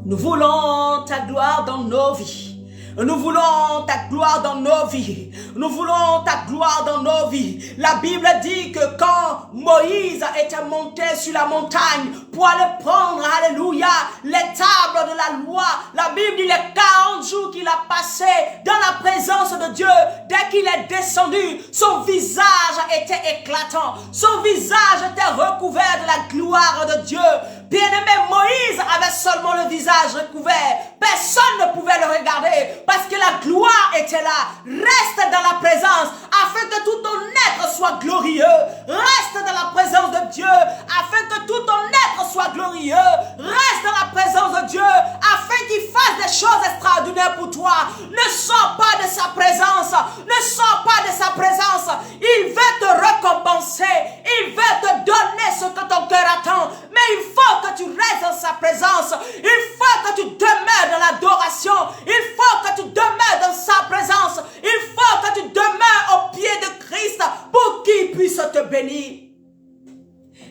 Nous voulons ta gloire dans nos vies. Nous voulons ta gloire dans nos vies. Nous voulons ta gloire dans nos vies. La Bible dit que quand Moïse était monté sur la montagne pour aller prendre, alléluia, les tables de la loi, la Bible dit les 40 jours qu'il a passé dans la présence de Dieu. Dès qu'il est descendu, son visage était éclatant. Son visage était recouvert de la gloire de Dieu. Bien-aimé, Moïse avait seulement le visage recouvert. Personne ne pouvait le regarder parce que la gloire était là. Reste dans la présence afin que tout ton être soit glorieux. Reste dans la présence de Dieu afin que tout ton être soit glorieux. Reste dans la présence de Dieu afin qu'il fasse des choses extraordinaires pour toi. Ne sors pas de sa présence. Ne sors pas de sa présence. Il veut te récompenser. Il veut te donner ce que ton cœur attend. Mais il faut que tu restes dans sa présence. Il faut que tu demeures dans l'adoration. Il faut que tu demeures dans sa présence. Il faut que tu demeures au pied de Christ pour qu'il puisse te bénir.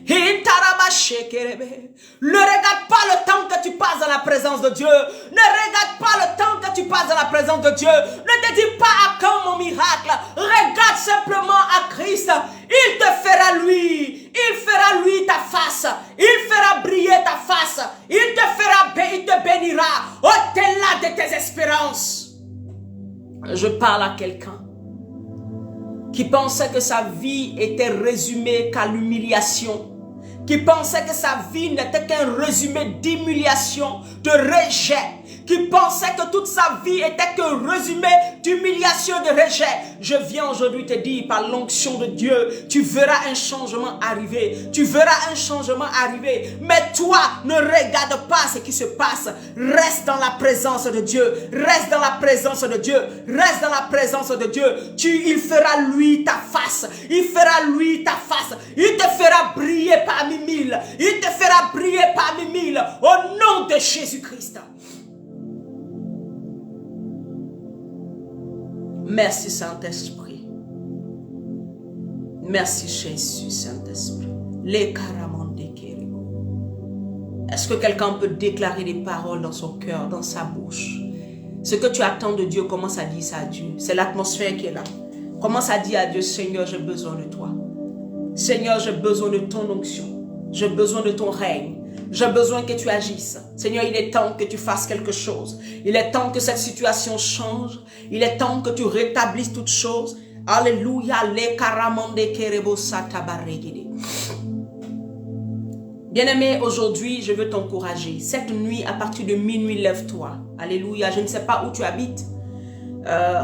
Ne regarde pas le temps que tu passes dans la présence de Dieu. Ne regarde pas le temps que tu passes dans la présence de Dieu. Ne te dis pas à quand mon miracle. Regarde simplement à Christ. Il te fera lui. Il fera lui ta face. Il fera briller ta face. Il te bénira au-delà de tes espérances. Je parle à quelqu'un qui pensait que sa vie était résumée qu'à l'humiliation. Qui pensait que sa vie n'était qu'un résumé d'humiliation, de rejet. Qui pensait que toute sa vie était qu'un résumé d'humiliation, de rejet. Je viens aujourd'hui te dire par l'onction de Dieu, tu verras un changement arriver. Tu verras un changement arriver. Mais toi, ne regarde pas ce qui se passe. Reste dans la présence de Dieu. Reste dans la présence de Dieu. Reste dans la présence de Dieu. Il fera lui ta face. Il fera lui ta face. Il te fera briller parmi mille. Il te fera briller parmi mille. Au nom de Jésus-Christ. Merci Saint-Esprit. Merci Jésus Saint-Esprit. Est-ce que quelqu'un peut déclarer des paroles dans son cœur, dans sa bouche? Ce que tu attends de Dieu, commence à dire ça à Dieu. C'est l'atmosphère qui est là. Commence à dire à Dieu, Seigneur, j'ai besoin de toi. Seigneur, j'ai besoin de ton onction. J'ai besoin de ton règne. J'ai besoin que tu agisses. Seigneur, il est temps que tu fasses quelque chose. Il est temps que cette situation change. Il est temps que tu rétablisses toutes choses. Alléluia. Bien-aimé, aujourd'hui, je veux t'encourager. Cette nuit, à partir de minuit, lève-toi. Alléluia. Je ne sais pas où tu habites.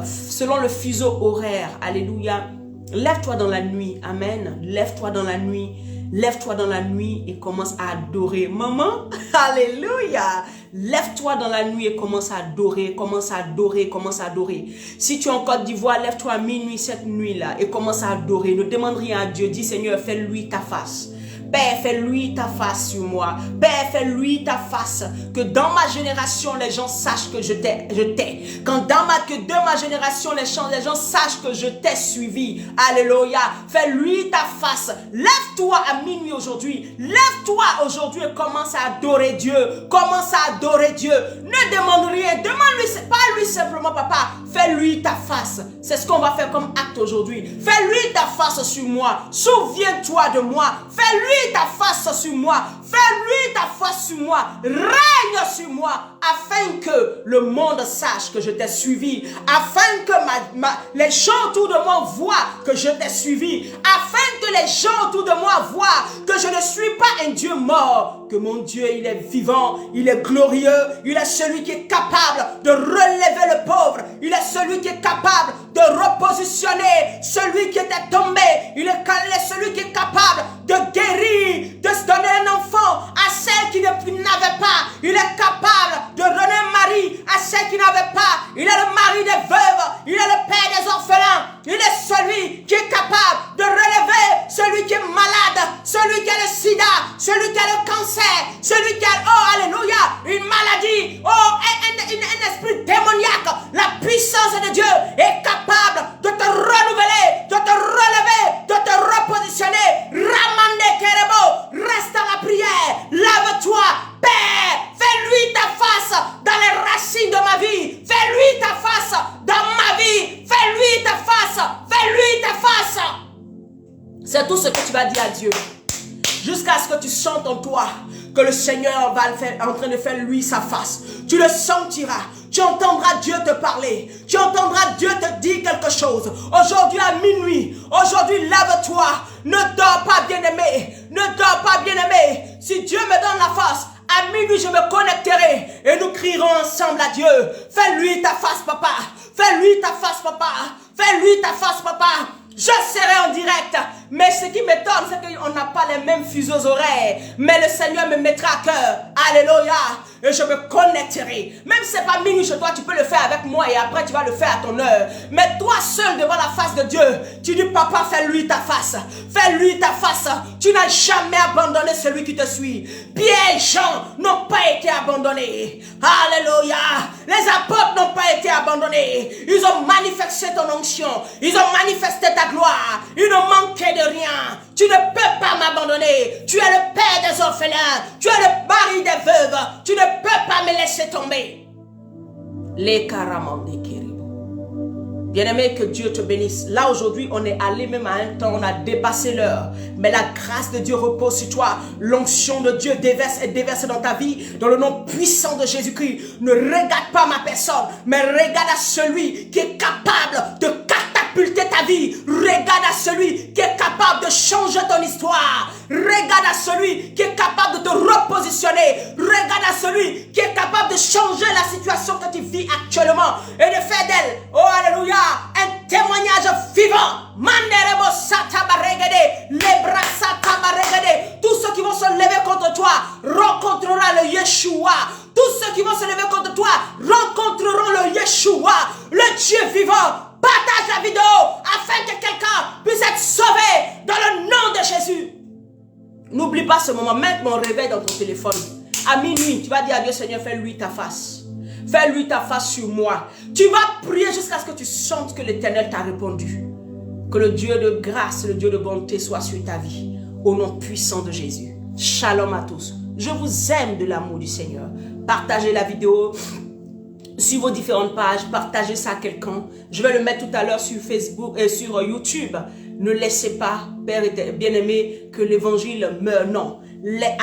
Selon le fuseau horaire. Alléluia. Lève-toi dans la nuit. Amen. Lève-toi dans la nuit. Lève-toi dans la nuit et commence à adorer. Maman, alléluia. Lève-toi dans la nuit et commence à adorer, commence à adorer, commence à adorer. Si tu es en Côte d'Ivoire, lève-toi à minuit cette nuit-là et commence à adorer. Ne demande rien à Dieu. Dis Seigneur, fais-lui ta face. Père, fais-lui ta face sur moi. Père, fais-lui ta face. Que dans ma génération, les gens sachent que je t'ai. Que de ma génération, les gens sachent que je t'ai suivi. Alléluia. Fais-lui ta face. Lève-toi à minuit aujourd'hui. Lève-toi aujourd'hui et commence à adorer Dieu. Commence à adorer Dieu. Ne demande rien. Demande-lui, pas lui simplement, papa. Fais-lui ta face. C'est ce qu'on va faire comme acte aujourd'hui. Fais-lui ta face sur moi. Souviens-toi de moi. Fais-lui Fais-lui ta face sur moi. Fais-lui ta face sur moi. Règne sur moi afin que le monde sache que je t'ai suivi. Afin que les gens autour de moi voient que je t'ai suivi. Afin que les gens autour de moi voient que je ne suis pas un Dieu mort. Que mon Dieu, il est vivant, il est glorieux. Il est celui qui est capable de relever le pauvre. Il est celui qui est capable de repositionner celui qui était tombé. Il est celui qui est capable de guérir, de se donner un enfant à celle qui n'avait pas. Il est capable de donner un mari à celle qui n'avait pas. Il est le mari des veuves. Il est le père des orphelins. Il est celui qui est capable de relever celui qui est malade, celui qui a le sida, celui qui a le cancer, celui qui a, oh alléluia, une maladie, oh un esprit démoniaque. La puissance de Dieu est capable de te renouveler, de te relever, de te repositionner. Ramande Kerebo, reste dans la prière, lave-toi, Père, fais-lui ta face dans les racines de ma vie, fais-lui ta face dans ma vie, fais-lui ta face, fais-lui ta face. C'est tout ce que tu vas dire à Dieu. Jusqu'à ce que tu sentes en toi que le Seigneur va en train de faire lui sa face. Tu le sentiras. Tu entendras Dieu te parler. Tu entendras Dieu te dire quelque chose. Aujourd'hui à minuit. Aujourd'hui lève-toi. Ne dors pas bien-aimé. Ne dors pas bien-aimé. Si Dieu me donne la face, à minuit je me connecterai. Et nous crierons ensemble à Dieu. Fais-lui ta face papa. Fais-lui ta face papa. Fais-lui ta face papa. Je serai en direct. Mais ce qui m'étonne, c'est qu'on n'a pas les mêmes fuseaux horaires. Mais le Seigneur me mettra à cœur. Alléluia. Et je me connecterai. Même si ce n'est pas minuit chez toi, tu peux le faire avec moi. Et après, tu vas le faire à ton heure. Mais toi seul devant la face de Dieu, tu dis, papa, fais-lui ta face. Fais-lui ta face. Tu n'as jamais abandonné celui qui te suit. Pierre et Jean n'ont pas été abandonnés. Alléluia. Les apôtres n'ont pas été abandonnés. Ils ont manifesté ton onction. Ils ont manifesté ta gloire. Ils ne manquaient de rien. Tu ne peux pas m'abandonner. Tu es le père des orphelins. Tu es le mari des veuves. Tu ne peux pas me laisser tomber. Les Karamandi Kiribo. Bien-aimé, que Dieu te bénisse. Là, aujourd'hui, on est allé même à un temps, on a dépassé l'heure. Mais la grâce de Dieu repose sur toi. L'onction de Dieu est déversée dans ta vie. Dans le nom puissant de Jésus-Christ. Ne regarde pas ma personne, mais regarde à celui qui est capable de catapulter ta vie. Regarde à celui qui est capable de changer ton histoire. Regarde à celui qui est capable de te repositionner. Regarde à celui qui est capable de changer la situation que tu vis actuellement et de faire d'elle, oh alléluia, un témoignage vivant. Manderebo satabaregede, lebra satabaregede. Tous ceux qui vont se lever contre toi rencontreront le Yeshua. Tous ceux qui vont se lever contre toi rencontreront le Yeshua, le Dieu vivant. Partage la vidéo afin que quelqu'un puisse être sauvé dans le nom de Jésus. N'oublie pas ce moment, mets mon réveil dans ton téléphone. À minuit, tu vas dire à Dieu, Seigneur, fais-lui ta face. Fais-lui ta face sur moi. Tu vas prier jusqu'à ce que tu sentes que l'Éternel t'a répondu. Que le Dieu de grâce, le Dieu de bonté soit sur ta vie. Au nom puissant de Jésus. Shalom à tous. Je vous aime de l'amour du Seigneur. Partagez la vidéo sur vos différentes pages. Partagez ça à quelqu'un. Je vais le mettre tout à l'heure sur Facebook et sur YouTube. Ne laissez pas, Père bien-aimé, que l'évangile meure. Non.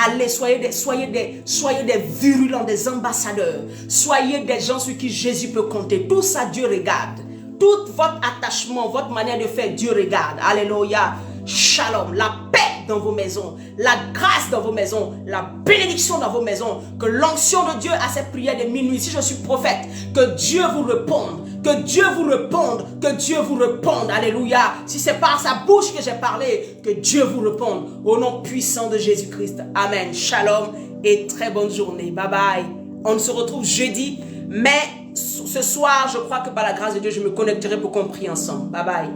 Allez, soyez des virulents, des ambassadeurs. Soyez des gens sur qui Jésus peut compter. Tout ça, Dieu regarde. Tout votre attachement, votre manière de faire, Dieu regarde. Alléluia. Shalom. La paix dans vos maisons. La grâce dans vos maisons. La bénédiction dans vos maisons. Que l'onction de Dieu à cette prière de minuit. Si je suis prophète, que Dieu vous réponde. Que Dieu vous réponde. Que Dieu vous réponde. Alléluia. Si c'est par sa bouche que j'ai parlé, que Dieu vous réponde. Au nom puissant de Jésus-Christ. Amen. Shalom et très bonne journée. Bye bye. On se retrouve jeudi. Mais ce soir, je crois que par la grâce de Dieu, je me connecterai pour qu'on prie ensemble. Bye bye.